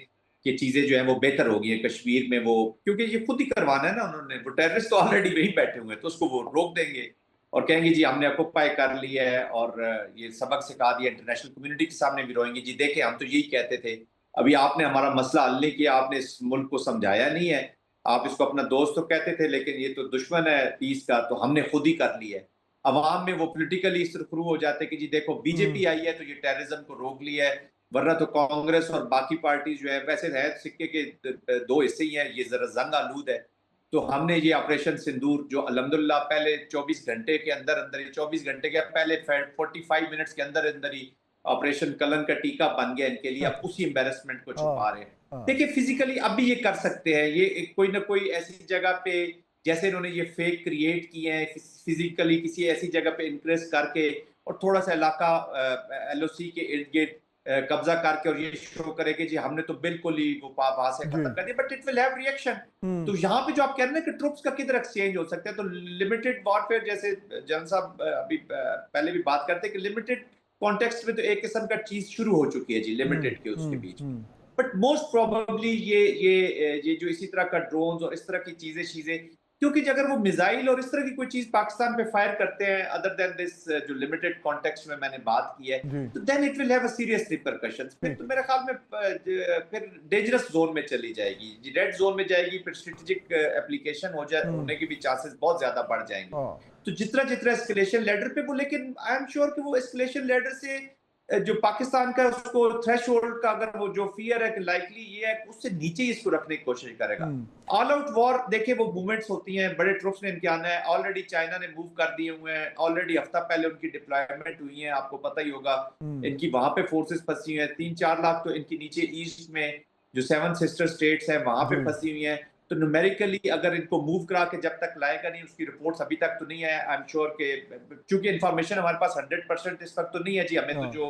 कि चीजें जो है वो बेहतर हो गई है कश्मीर में, वो क्योंकि ये खुद ही करवाना है ना उन्होंने, वो टेररिस्ट तो ऑलरेडी वहीं बैठे हुए हैं, तो उसको वो रोक देंगे और कहेंगे जी हमने ऑक्युपाई कर लिया है और ये सबक सिखा दिया। इंटरनेशनल कम्युनिटी के सामने भी रोएंगे, जी देखें हम तो यही कहते थे, अभी आपने हमारा मसला हल नहीं किया, आपने इस मुल्क को समझाया नहीं है, आप इसको अपना दोस्त तो कहते थे लेकिन ये तो दुश्मन है पीस का, तो हमने खुद ही कर लिया है। अवाम में वो पोलिटिकली इस तरह शुरू हो जाते हैं कि जी देखो बीजेपी आई है तो ये टेररिज्म को रोक लिया है, वरना तो कांग्रेस और बाकी पार्टी जो है, वैसे है सिक्के के दो हिस्से ही हैं, ये जरा जंग आलूद है। तो हमने ये ऑपरेशन सिंदूर जो अल्हम्दुलिल्लाह पहले 24 घंटे के अंदर अंदर ही, 24 घंटे के पहले 45 मिनट्स के अंदर अंदर ही ऑपरेशन कलन का टीका बन गया इनके लिए, अब उसी एम्बेरसमेंट को छुपा रहे हैं। देखिए फिजिकली अब भी ये कर सकते हैं, ये कोई ना कोई ऐसी जगह पे, जैसे इन्होंने ये फेक क्रिएट किए हैं, फिजिकली किसी ऐसी जगह पे इंक्रेस करके और थोड़ा सा इलाका एलओसी के इर्द गिर्द कब्जा करके और ये शो करे कि जी हमने तो बिल्कुल ही वो वहां से खत्म कर दिया, but it will have reaction. तो यहाँ पे जो आप कह रहे हैं कि ट्रुप्स का किधर एक्सचेंज हो सकता है, तो लिमिटेड वॉरफेयर, जैसे जन साहब अभी पहले भी बात करते हैं कि लिमिटेड कॉन्टेक्स्ट में तो एक किस्म का चीज शुरू हो चुकी है जी, लिमिटेड के उसके बीच। बट मोस्ट प्रोबेबली ये जो इसी तरह का ड्रोन्स और इस तरह की चीजें, क्योंकि अगर वो मिसाइल और इस तरह की कोई चीज पाकिस्तान पे फायर करते हैं अदर देन दिस जो लिमिटेड कॉन्टेक्स्ट में मैंने बात की है, तो then it will have a serious repercussions. फिर तो मेरे ख्याल में फिर डेंजरस जोन में चली जाएगी, रेड जोन में जाएगी, फिर स्ट्रेटेजिक एप्लीकेशन होने के भी चांसेस बहुत ज्यादा बढ़ जाएंगे। तो जितना जितना एस्केलेशन लेडर पे वो, लेकिन आई एम श्योर कि वो एस्केलेशन लेडर से जो पाकिस्तान का उसको थ्रेशोल्ड का अगर वो जो फियर है कि लाइकली ये है, उससे नीचे ही इसको रखने की कोशिश करेगा। ऑल आउट वॉर देखिए वो मूवमेंट्स होती हैं, बड़े ट्रुप्स ने इनके आना है, ऑलरेडी चाइना ने मूव कर दिए हुए हैं, ऑलरेडी हफ्ता पहले उनकी डिप्लॉयमेंट हुई है, आपको पता ही होगा। इनकी वहां पे फोर्सेस फंसी हुई हैं, 3-4 लाख तो इनकी नीचे ईस्ट में जो 7 सिस्टर स्टेट्स हैं वहां पे फंसी हुई हैं। तो न्यूमेरिकली अगर इनको मूव करा के जब तक लाएगा नहीं, उसकी रिपोर्ट्स अभी तक तो नहीं है। आई एम श्योर के क्योंकि इन्फॉर्मेशन हमारे पास 100% इस वक्त तो नहीं है जी, हमें तो जो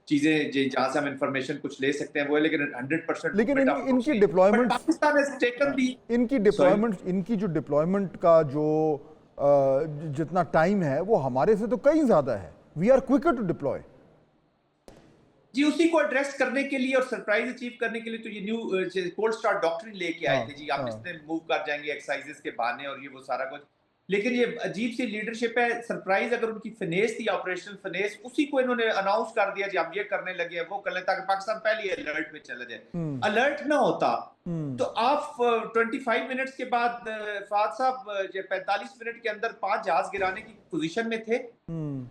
चीजें जहां से हम इंफॉर्मेशन कुछ ले सकते हैं वो है, लेकिन 100%। लेकिन इनकी deployment, Pakistan has taken the इनकी जो डिप्लॉयमेंट का जो जितना टाइम है वो हमारे से तो कहीं ज्यादा है। We are quicker to deploy जी, उसी को एड्रेस करने के लिए और सरप्राइज अचीव करने के लिए तो ये न्यू कोल्ड स्टार्ट डॉक्ट्रिन लेके आए थे जी, आप इसमें मूव कर जाएंगे एक्सरसाइजेस के बहाने और ये वो सारा कुछ। लेकिन ये अजीब सी लीडरशिप है, सरप्राइज अगर उनकी फिनेस थी, ऑपरेशनल फिनेस, उसी को इन्होंने अनाउंस कर दिया जी हम ये करने लगे हैं, वो कर लें, ताकि पाकिस्तान पहले अलर्ट में चला जाए। अलर्ट ना होता तो आप 25 मिनट्स के बाद फाद साहब 45 मिनट के अंदर 5 जहाज गिराने की पोजीशन में थे।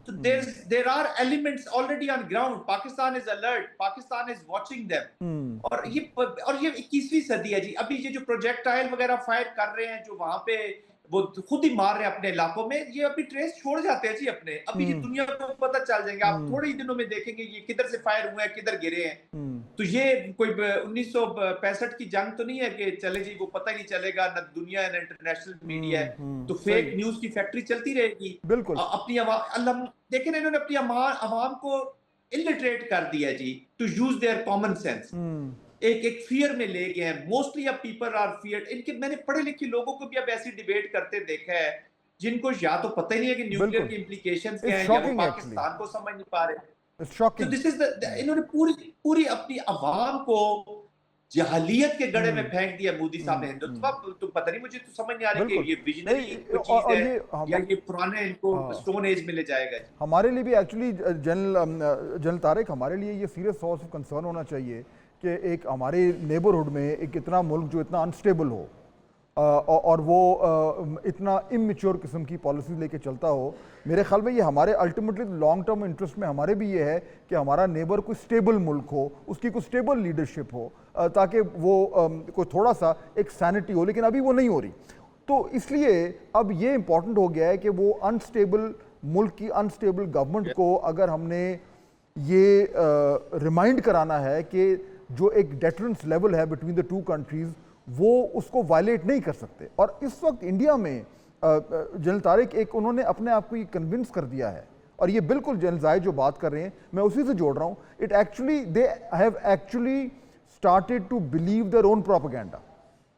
तो there are elements already on ground, Pakistan is alert, Pakistan is watching them. और ये 21वीं सदी है जी, अभी ये जो प्रोजेक्टाइल वगैरह फायर कर रहे हैं जो वहां पे वो खुद ही मार रहे हैं अपने इलाकों में, ये अभी ट्रेस छोड़ जाते हैं जी अपने, अभी ये दुनिया को पता चल जाएंगे, आप थोड़े ही दिनों में देखेंगे ये किधर से फायर हुए हैं, किधर गिरे हैं। तो ये कोई 1965 की जंग तो नहीं है कि चले जी वो पता ही नहीं चलेगा, ना दुनिया है ना इंटरनेशनल मीडिया है, तो फेक न्यूज की फैक्ट्री चलती रहेगी। बिल्कुल अपनी देखें ना, इन्होंने अपनी आवाम को इलिटरेट कर दिया जी, to use their common sense. एक फियर में ले गए हैं, मोस्टली अब पीपल आर फियर। इनके मैंने पढ़े लिखे लोगों को भी अब ऐसी डिबेट करते देखा है जिनको या तो पता ही नहीं है कि न्यूक्लियर की इंप्लीकेशंस क्या हैं, या वो पाकिस्तान को समझ नहीं पा रहे। तो दिस इज इन्होंने पूरी अपनी आवाम को जहलियत के गड़े में फेंक दिया मोदी साहब ने हिंदुत्व। तो पता नहीं, मुझे तो समझ नहीं आ रही कि ये विजनरी कोई चीज है या ये पुराने इनको स्टोन एज में ले जाएगा। हमारे लिए भी एक्चुअली जनरल तारिक, हमारे लिए ये सीरियस सोर्स ऑफ कंसर्न होना चाहिए कि एक हमारे नेबरहुड में एक इतना मुल्क जो इतना अनस्टेबल हो और वो इतना इमेच्योर किस्म की पॉलिसीज लेके चलता हो। मेरे ख्याल में ये हमारे अल्टीमेटली लॉन्ग टर्म इंटरेस्ट में हमारे भी ये है कि हमारा नेबर कोई स्टेबल मुल्क हो, उसकी कोई स्टेबल लीडरशिप हो, ताकि वो कोई थोड़ा सा एक सैनिटी हो, लेकिन अभी वो नहीं हो रही। तो इसलिए अब ये इम्पॉर्टेंट हो गया है कि वो अनस्टेबल मुल्क की अनस्टेबल गवर्नमेंट को अगर हमने ये रिमाइंड कराना है कि जो एक डेटरेंस लेवल है बिटवीन द टू कंट्रीज, वो उसको वायलेट नहीं कर सकते। और इस वक्त इंडिया में जनरल तारिक एक उन्होंने अपने आप को ये कन्विंस कर दिया है, और ये बिल्कुल जनरल जायद जो बात कर रहे हैं मैं उसी से जोड़ रहा हूँ। It actually they have actually started to believe their own propaganda.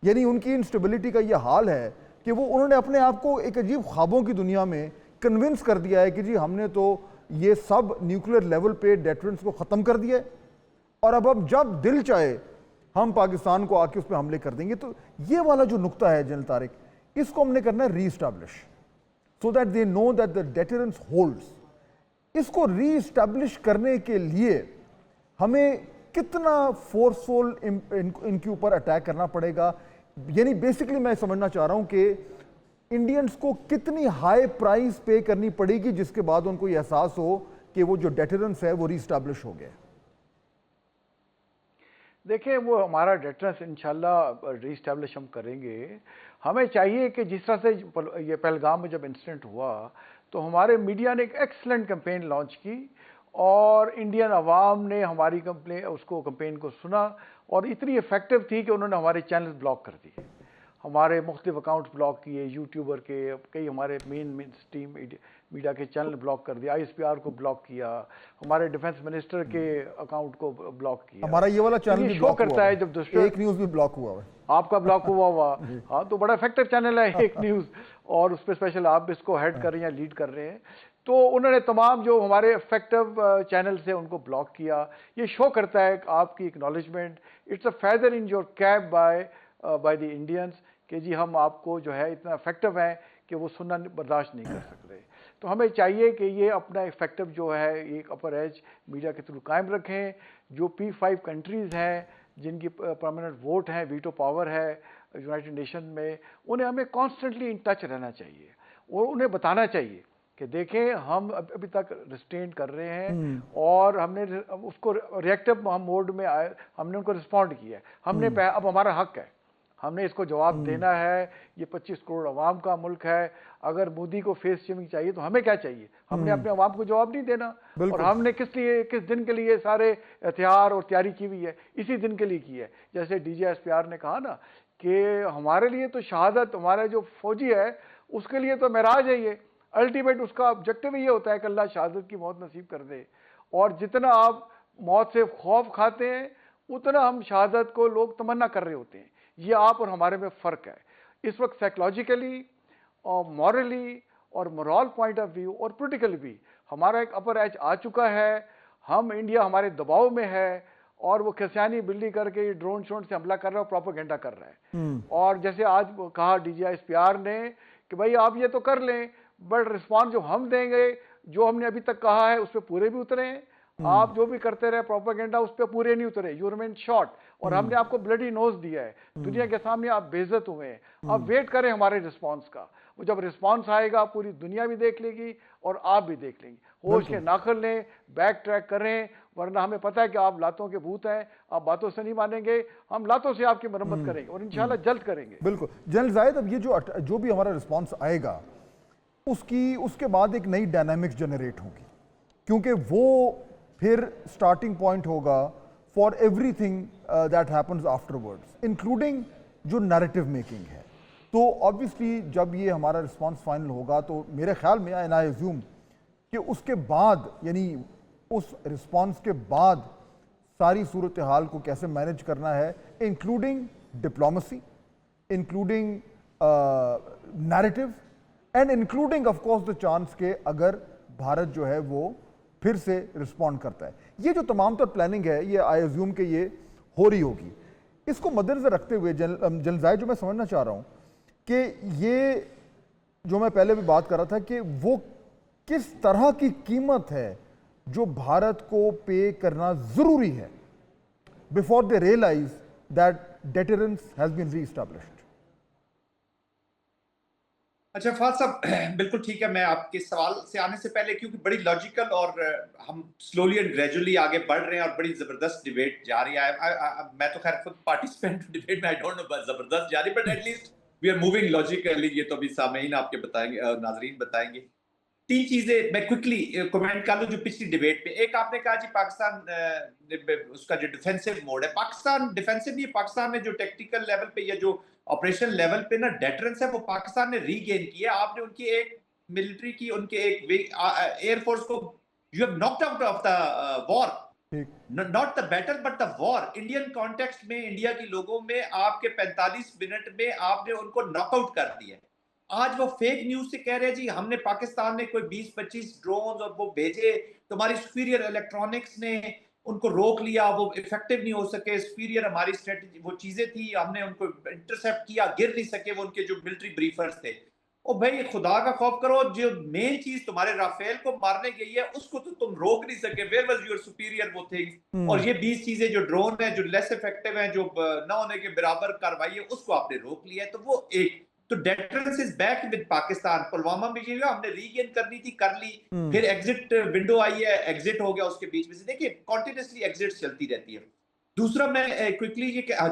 यानी उनकी इंस्टेबिलिटी का ये हाल है कि वो उन्होंने अपने आप को एक अजीब ख्वाबों की दुनिया में कन्विंस कर दिया है कि जी हमने तो ये सब न्यूक्लियर लेवल पे डेटरेंस को ख़त्म कर दिया है, और अब जब दिल चाहे हम पाकिस्तान को आके उस पर हमले कर देंगे। तो ये वाला जो नुक्ता है जनरल तारिक, इसको हमने करना है re-establish, so that they know that the deterrence holds. इसको रीस्टैब्लिश करने के लिए हमें कितना फोर्सफुल इनके ऊपर अटैक करना पड़ेगा। यानी बेसिकली मैं समझना चाह रहा हूं कि इंडियंस को कितनी हाई प्राइस पे करनी पड़ेगी जिसके बाद उनको ये एहसास हो कि वो जो डेटरेंस है वो रीस्टैब्लिश हो गया। देखिए, वो हमारा डेटरेंस इंशाल्लाह रीस्टैब्लिश हम करेंगे। हमें चाहिए कि जिस तरह से ये पहलगाम में जब इंसिडेंट हुआ तो हमारे मीडिया ने एक एक्सलेंट कैंपेन लॉन्च की, और इंडियन अवाम ने हमारी कैंपेन को सुना, और इतनी इफेक्टिव थी कि उन्होंने हमारे चैनल ब्लॉक कर दिए, हमारे मुख्तलिफ अकाउंट्स ब्लॉक किए, यूट्यूबर के, कई हमारे मेन स्ट्रीम मीडिया के चैनल ब्लॉक कर दिया, ISPR को ब्लॉक किया, हमारे डिफेंस मिनिस्टर के अकाउंट को ब्लॉक किया। हमारा ये वाला चैनल भी ब्लॉक करता है जब दूसरा एक न्यूज़ भी ब्लॉक हुआ है, आपका ब्लॉक हुआ हाँ, तो बड़ा इफेक्टिव चैनल है एक न्यूज़, और उस पर स्पेशल आप इसको हेड कर रहे हैं, लीड कर रहे हैं। तो उन्होंने तमाम जो हमारे इफेक्टिव चैनल से उनको ब्लॉक किया। ये शो करता है आपकी acknowledgement, it's a feather in your cap by the Indians कि जी हम आपको जो है इतना इफेक्टिव हैं कि वो सुनना बर्दाश्त नहीं कर सकते। तो हमें चाहिए कि ये अपना इफेक्टिव जो है एक अपर एज मीडिया के थ्रू कायम रखें। जो P5 कंट्रीज़ हैं जिनकी परमानेंट वोट है, वीटो पावर है यूनाइटेड नेशन में, उन्हें हमें कॉन्स्टेंटली इन टच रहना चाहिए और उन्हें बताना चाहिए कि देखें हम अभी तक रिस्ट्रेन कर रहे हैं, और हमने उसको रिएक्टिव मोड में आए, हमने उनको रिस्पॉन्ड किया है, हमने अब हमारा हक है, हमने इसको जवाब देना है। ये 25 करोड़ अवाम का मुल्क है। अगर मोदी को फेस चेंजिंग चाहिए तो हमें क्या चाहिए? हमने अपने अवाम को जवाब नहीं देना, और हमने किस दिन के लिए सारे हथियार और तैयारी की हुई है, इसी दिन के लिए की है। जैसे DGSPR ने कहा ना कि हमारे लिए तो शहादत, हमारा जो फौजी है उसके लिए तो महराज है, ये अल्टीमेट उसका ऑब्जेक्टिव ये होता है कि अल्लाह शहादत की मौत नसीब कर दे। और जितना आप मौत से खौफ खाते हैं उतना हम शहादत को लोग तमन्ना कर रहे होते हैं। ये आप और हमारे में फ़र्क है। इस वक्त साइकोलॉजिकली और मॉरली और मोरल पॉइंट ऑफ व्यू और पोलिटिकली भी हमारा एक अपर एज आ चुका है। हम इंडिया हमारे दबाव में है, और वो खिसियानी बिल्ली करके ड्रोन शोन से हमला कर रहा है, प्रोपेगेंडा कर रहा है। और जैसे आज कहा DGSPR ने कि भाई आप ये तो कर लें, बट रिस्पॉन्स जो हम देंगे, जो हमने अभी तक कहा है उस पर पूरे भी उतरे हैं। आप जो भी करते रहे प्रोपेगेंडा उस पर पूरे नहीं उतरे, यू रिमेन शॉर्ट, और हमने आपको ब्लडी नोज दिया है, दुनिया के सामने आप बेइज्जत हुए हैं। आप वेट करें हमारे रिस्पॉन्स का, वो जब रिस्पॉन्स आएगा पूरी दुनिया भी देख लेगी और आप भी देख लेंगे। होश के नाखुन लें, बैक ट्रैक करें, वरना हमें पता है कि आप लातों के भूत हैं, आप बातों से नहीं मानेंगे। हम लातों से आपकी मरम्मत करेंगे और इंशाल्लाह जल्द करेंगे। बिल्कुल जनरल जायद, अब ये जो भी हमारा रिस्पॉन्स आएगा उसके बाद एक नई डायनामिक्स जनरेट होगी, क्योंकि वो फिर स्टार्टिंग पॉइंट होगा for everything that happens afterwards, including जो नैरेटिव मेकिंग है। तो ऑब्वियसली जब ये हमारा रिस्पांस फाइनल होगा तो मेरे ख्याल में एंड आई अज्यूम कि उसके बाद, यानी उस रिस्पांस के बाद सारी सूरत हाल को कैसे मैनेज करना है, including diplomacy, including narrative, and including of course the chance के अगर भारत जो है वो फिर से रिस्पॉन्ड करता है। ये जो तमाम तर प्लानिंग है ये आई अज्यूम कि ये हो रही होगी। इसको मद्देनजर रखते हुए जनरल जायद, जो मैं समझना चाह रहा हूँ कि ये जो मैं पहले भी बात कर रहा था कि वो किस तरह की कीमत है जो भारत को पे करना जरूरी है before they realize that deterrence has been reestablished. अच्छा फाद साहब, बिल्कुल ठीक है। मैं आपके सवाल से आने से पहले, क्योंकि बड़ी लॉजिकल और हम स्लोली एंड ग्रेजुअली आगे बढ़ रहे हैं और बड़ी जबरदस्त डिबेट जा रही है। मैं तो खैर खुद पार्टिसिपेंट डिबेट में, आई डोंट नो जबरदस्त जा रही, but at least we are moving logically. ये तो अभी सामईन आपके बताएंगे, नाजरीन बताएंगे। तीन चीजें मैं क्विकली कमेंट कर लूं जो पिछली डिबेट पे। एक, आपने कहा जी पाकिस्तान उसका जो डिफेंसिव मोड है, पाकिस्तान डिफेंसिव नहीं, पाकिस्तान ने जो टेक्निकल लेवल पे या जो ऑपरेशन लेवल पे ना डेटरेंस है वो पाकिस्तान ने रीगेन किया। आपने उनकी एक मिलिट्री की, उनके एक एयरफोर्स को you have knocked out of the war, not the battle but the war. Indian context में, इंडिया के लोगों में आपके 45 मिनट में आपने उनको नॉकआउट कर दिया। आज वो फेक न्यूज से कह रहे हैं जी हमने, पाकिस्तान ने कोई 20-25 ड्रोन और वो भेजे, तुम्हारी सुपीरियर इलेक्ट्रॉनिक्स ने उनको रोक लिया, वो इफेक्टिव नहीं हो सके, सुपीरियर हमारी स्ट्रेटजी वो चीजें थी, हमने उनको इंटरसेप्ट किया, गिर नहीं सके वो उनके जो मिलिट्री ब्रीफर्स थे। ओ भाई खुदा का खौफ करो, जो मेन चीज तुम्हारे राफेल को मारने गई है उसको तो तुम रोक नहीं सके। वेयर वाज योर सुपीरियर वो थिंग्स? और ये 20 चीजें जो ड्रोन है, जो लेस इफेक्टिव है, जो न होने के बराबर कार्रवाई है, उसको आपने रोक लिया है। तो वो एक तो deterrence is back with Pakistan. Pulwama में ये हमने रीगेन करनी थी, कर ली। फिर एग्जिट विंडो आई है, एग्जिट हो गया उसके बीच में से। देखिए कॉन्टिन्यूसली एग्जिट चलती रहती है। दूसरा मैं क्विकली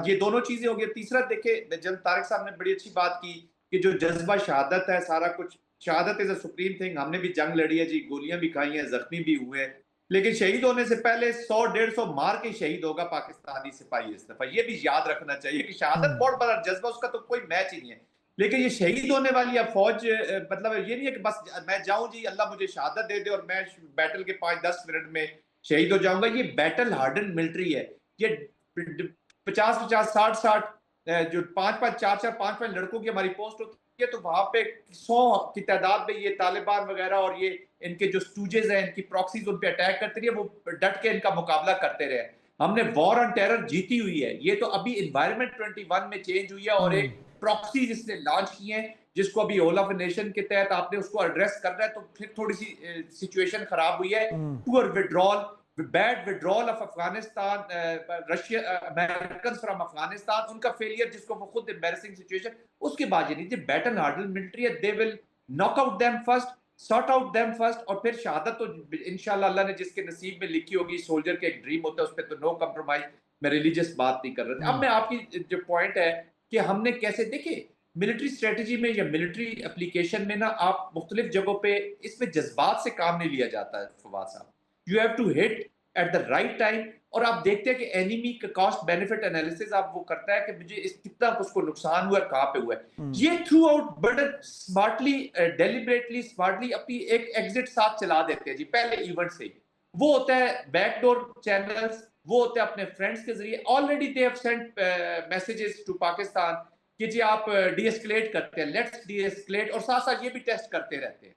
ये दोनों चीजें हो गई। तीसरा देखिए, जनरल तारिक साहब ने बड़ी अच्छी बात की कि जो जज्बा शहादत है, सारा कुछ शहादत इज अ सुप्रीम थिंग। हमने भी जंग लड़ी है जी, गोलियां भी खाई हैं, जख्मी भी हुए, लेकिन शहीद होने से पहले 100-150 मार के शहीद होगा पाकिस्तानी सिपाही इस दफा। ये भी याद रखना चाहिए कि शहादत बहुत बड़ा जज्बा, उसका तो कोई मैच ही नहीं है। लेकिन ये शहीद होने वाली है फौज, मतलब ये नहीं है कि बस मैं जाऊं जी अल्लाह मुझे शहादत दे दे और मैं बैटल के 5-10 मिनट में शहीद हो जाऊंगा। ये बैटल हार्डन मिलिट्री है। ये 50-50, 60-60 जो 5-5, 4-4, 5-5 लड़कों की हमारी पोस्ट होती है, तो वहां पे 100 की तादाद में ये तालिबान वगैरह और ये इनके जो स्टूजेस हैं, इनकी प्रॉक्सीज उन पे अटैक करते रहे, वो डट के इनका मुकाबला करते रहे। हमने वॉर ऑन टेरर जीती हुई है। ये तो अभी इन्वायरमेंट 21 में चेंज हुई है और एक प्रॉक्सी जिसने लॉन्च किए हैं, जिसको अभी ऑल ऑफ नेशन के तहत आपने उसको एड्रेस करना है, तो फिर थोड़ी सी सिचुएशन खराब हुई है। Poor withdrawal, bad withdrawal of Afghanistan, Russia, American from Afghanistan, उनका फेलियर जिसको वो खुद एम्बैरेसिंग सिचुएशन, उसके बाद ये नहीं बैटल हार्डन मिलिट्री है। They will knock out them first, sort out them first, और फिर शहादत तो इंशाल्लाह अल्लाह ने जिसके नसीब में लिखी होगी। सोल्जर के एक ड्रीम होता है, उस पर तो नो कम्प्रोमाइज। मैं रिलीजियस बात नहीं कर रहा। अब मैं आपकी जो पॉइंट है कि हमने कैसे, देखिए मिलिट्री स्ट्रेटेजी में या मिलिट्री एप्लीकेशन में ना, आप मुख्तलिफ जगहों पे इसमें जज्बात से काम नहीं लिया जाता है फवाद साहब। You have to hit at the right time. और आप देखते हैं कि एनिमी का कॉस्ट बेनिफिट एनालिसिस आप वो करता है कि मुझे इस कितना उसको नुकसान हुआ है, कहाँ पे हुआ है। ये through out but smartly, deliberately smartly अपनी एक एग्जिट साथ चला देते हैं जी पहले इवेंट से ही। वो होता है बैकडोर चैनल्स, वो होते हैं अपने फ्रेंड्स के जरिए। Already they have sent messages to Pakistan कि जी आप डीएस्केलेट करते हैं, लेट्स डीएस्केलेट, और साथ साथ ये भी टेस्ट करते रहते हैं।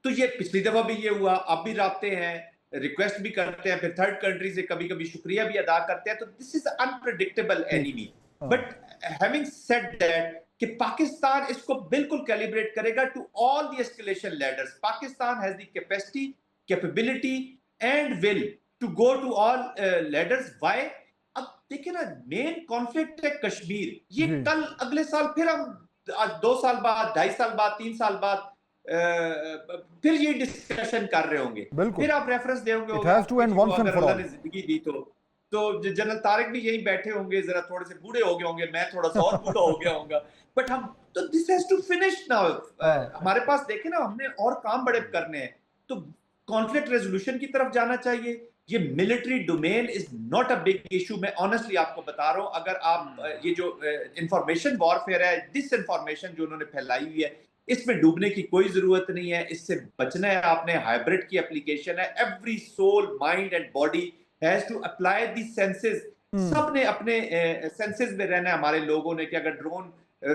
तो ये पिछली दफा भी ये हुआ, अब भी राब्ते हैं, रिक्वेस्ट भी करते हैं, फिर थर्ड कंट्री से कभी कभी शुक्रिया भी अदा करते हैं। तो this is unpredictable enemy. But having said that, कि पाकिस्तान इसको बिल्कुल कैलिब्रेट करेगा to all the escalation ladders. Pakistan has the capacity, capability and will to go to all ladders. Why? अब देखिए ना, मेन कॉन्फ्लिक्ट है कश्मीर। ये कल अगले साल फिर हम 2 साल बाद, 2.5 साल बाद, 3 साल बाद फिर ये डिस्कशन कर रहे होंगे। फिर आप रेफरेंस देंगे अगर जिंदगी दी तो जनरल तारिक भी यही बैठे होंगे, जरा थोड़े से बूढ़े हो गए होंगे, मैं थोड़ा सा और बूढ़ा हो गया होऊंगा, बट हम तो this has to finish now. हमारे पास देखे ना, हमने और काम बड़े करने हैं, तो कॉन्फ्लिक्ट रेजोल्यूशन की तरफ जाना चाहिए। ये military domain is not a big issue. मैं ऑनेस्टली आपको बता रहा हूं, अगर आप ये जो इंफॉर्मेशन वॉरफेयर है, डिस इंफॉर्मेशन जो उन्होंने फैलाई हुई है, इसमें डूबने की कोई जरूरत नहीं है। इससे बचना है आपने। हाइब्रिड की एप्लीकेशन है। Every soul, mind and body has to apply the senses. सबने अपने सेंसेस में रहना है हमारे लोगों ने, कि अगर ड्रोन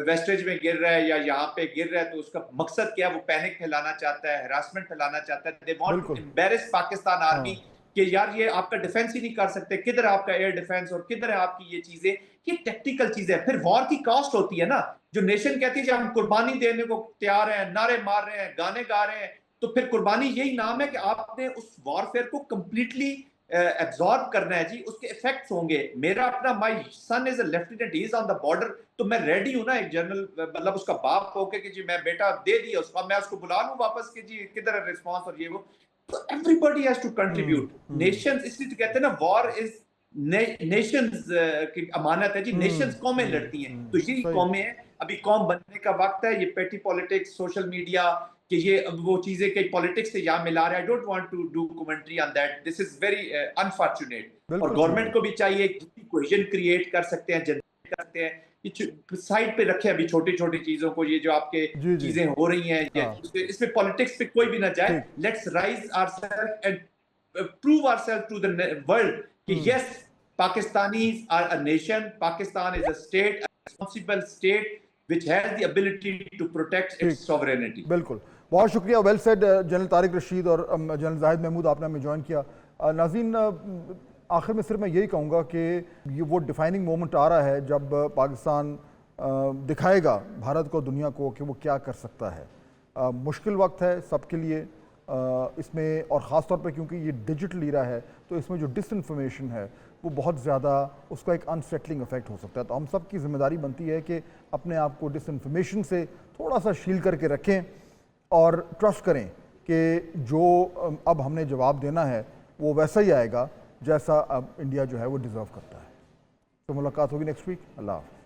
वेस्टेज में गिर रहा है या यहाँ पे गिर रहा है तो उसका मकसद क्या है? वो पैनिक फैलाना चाहता है, हरासमेंट फैलाना चाहता है। They want to embarrass Pakistan army कि यार ये आपका डिफेंस ही नहीं कर सकते, किधर है आपका एयर डिफेंस और किधर है आपकी ये चीजें, ये टेक्निकल चीजें है। फिर वॉर की कॉस्ट होती है ना, जो नेशन कहती है कि हम कुर्बानी देने को तैयार हैं, नारे मार रहे हैं, गाने गा रहे हैं, तो फिर कुर्बानी यही नाम है कि आपने उस वॉरफेयर को कंप्लीटली एब्जॉर्ब करना है जी, उसके इफेक्ट्स होंगे। मेरा अपना my son is a lieutenant, he is on the border, तो मैं रेडी हूं ना एक जनरल, मतलब उसका बाप होके कि जी मैं बेटा दे दिया उसका, मैं उसको बुला लूं वापस कि जी किधर है रिस्पांस और ये वो। तो everybody has to contribute. Nations, इसलिए तो कहते हैं ना वॉर इज नेशंस की अमानत है जी, नेशंस कौमें लड़ती हैं, तो यही सही। कौमें हैं। अभी कौम बनने का वक्त है। ये पेटी पॉलिटिक्स, सोशल मीडिया कि ये वो चीजें कि पॉलिटिक्स से यहाँ मिला रहा है, I don't want to do commentary on that, this is very unfortunate. और बिल्कुल गवर्नमेंट ठीक को भी चाहिए कि कोहेजन क्रिएट कर सकते हैं, जनरेट कर सकते हैं, ये साइड पे रखे अभी छोटी छोटी चीजों को, ये जो आपके है। जी जी। चीजें हो रही हैं, हाँ इसमें पॉलिटिक्स पे कोई भी ना जाए। ठीक। Let's rise ourselves and prove ourselves to the world कि yes, Pakistanis are a nation, Pakistan is a state, a responsible state which has the ability to protect ठीक, its sovereignty. बिल्कुल। बहुत शुक्रिया, well said general Tariq Rashid और general Zahid Mahmood, आपने हमें join किया। नाज़रीन, आखिर में सिर्फ मैं यही कहूँगा कि ये वो डिफाइनिंग मोमेंट आ रहा है जब पाकिस्तान दिखाएगा भारत को, दुनिया को, कि वो क्या कर सकता है। मुश्किल वक्त है सबके लिए इसमें, और ख़ास तौर पे क्योंकि ये डिजिटल ईरा है, तो इसमें जो डिसइंफॉर्मेशन है वो बहुत ज़्यादा, उसका एक अनसेटलिंग इफेक्ट हो सकता है। तो हम सब की जिम्मेदारी बनती है कि अपने आप को डिसइंफॉर्मेशन से थोड़ा सा शील करके रखें और ट्रस्ट करें कि जो अब हमने जवाब देना है वो वैसा ही आएगा जैसा अब इंडिया जो है वो डिज़र्व करता है। तो मुलाकात होगी नेक्स्ट वीक। अल्लाह हाफ़िज़।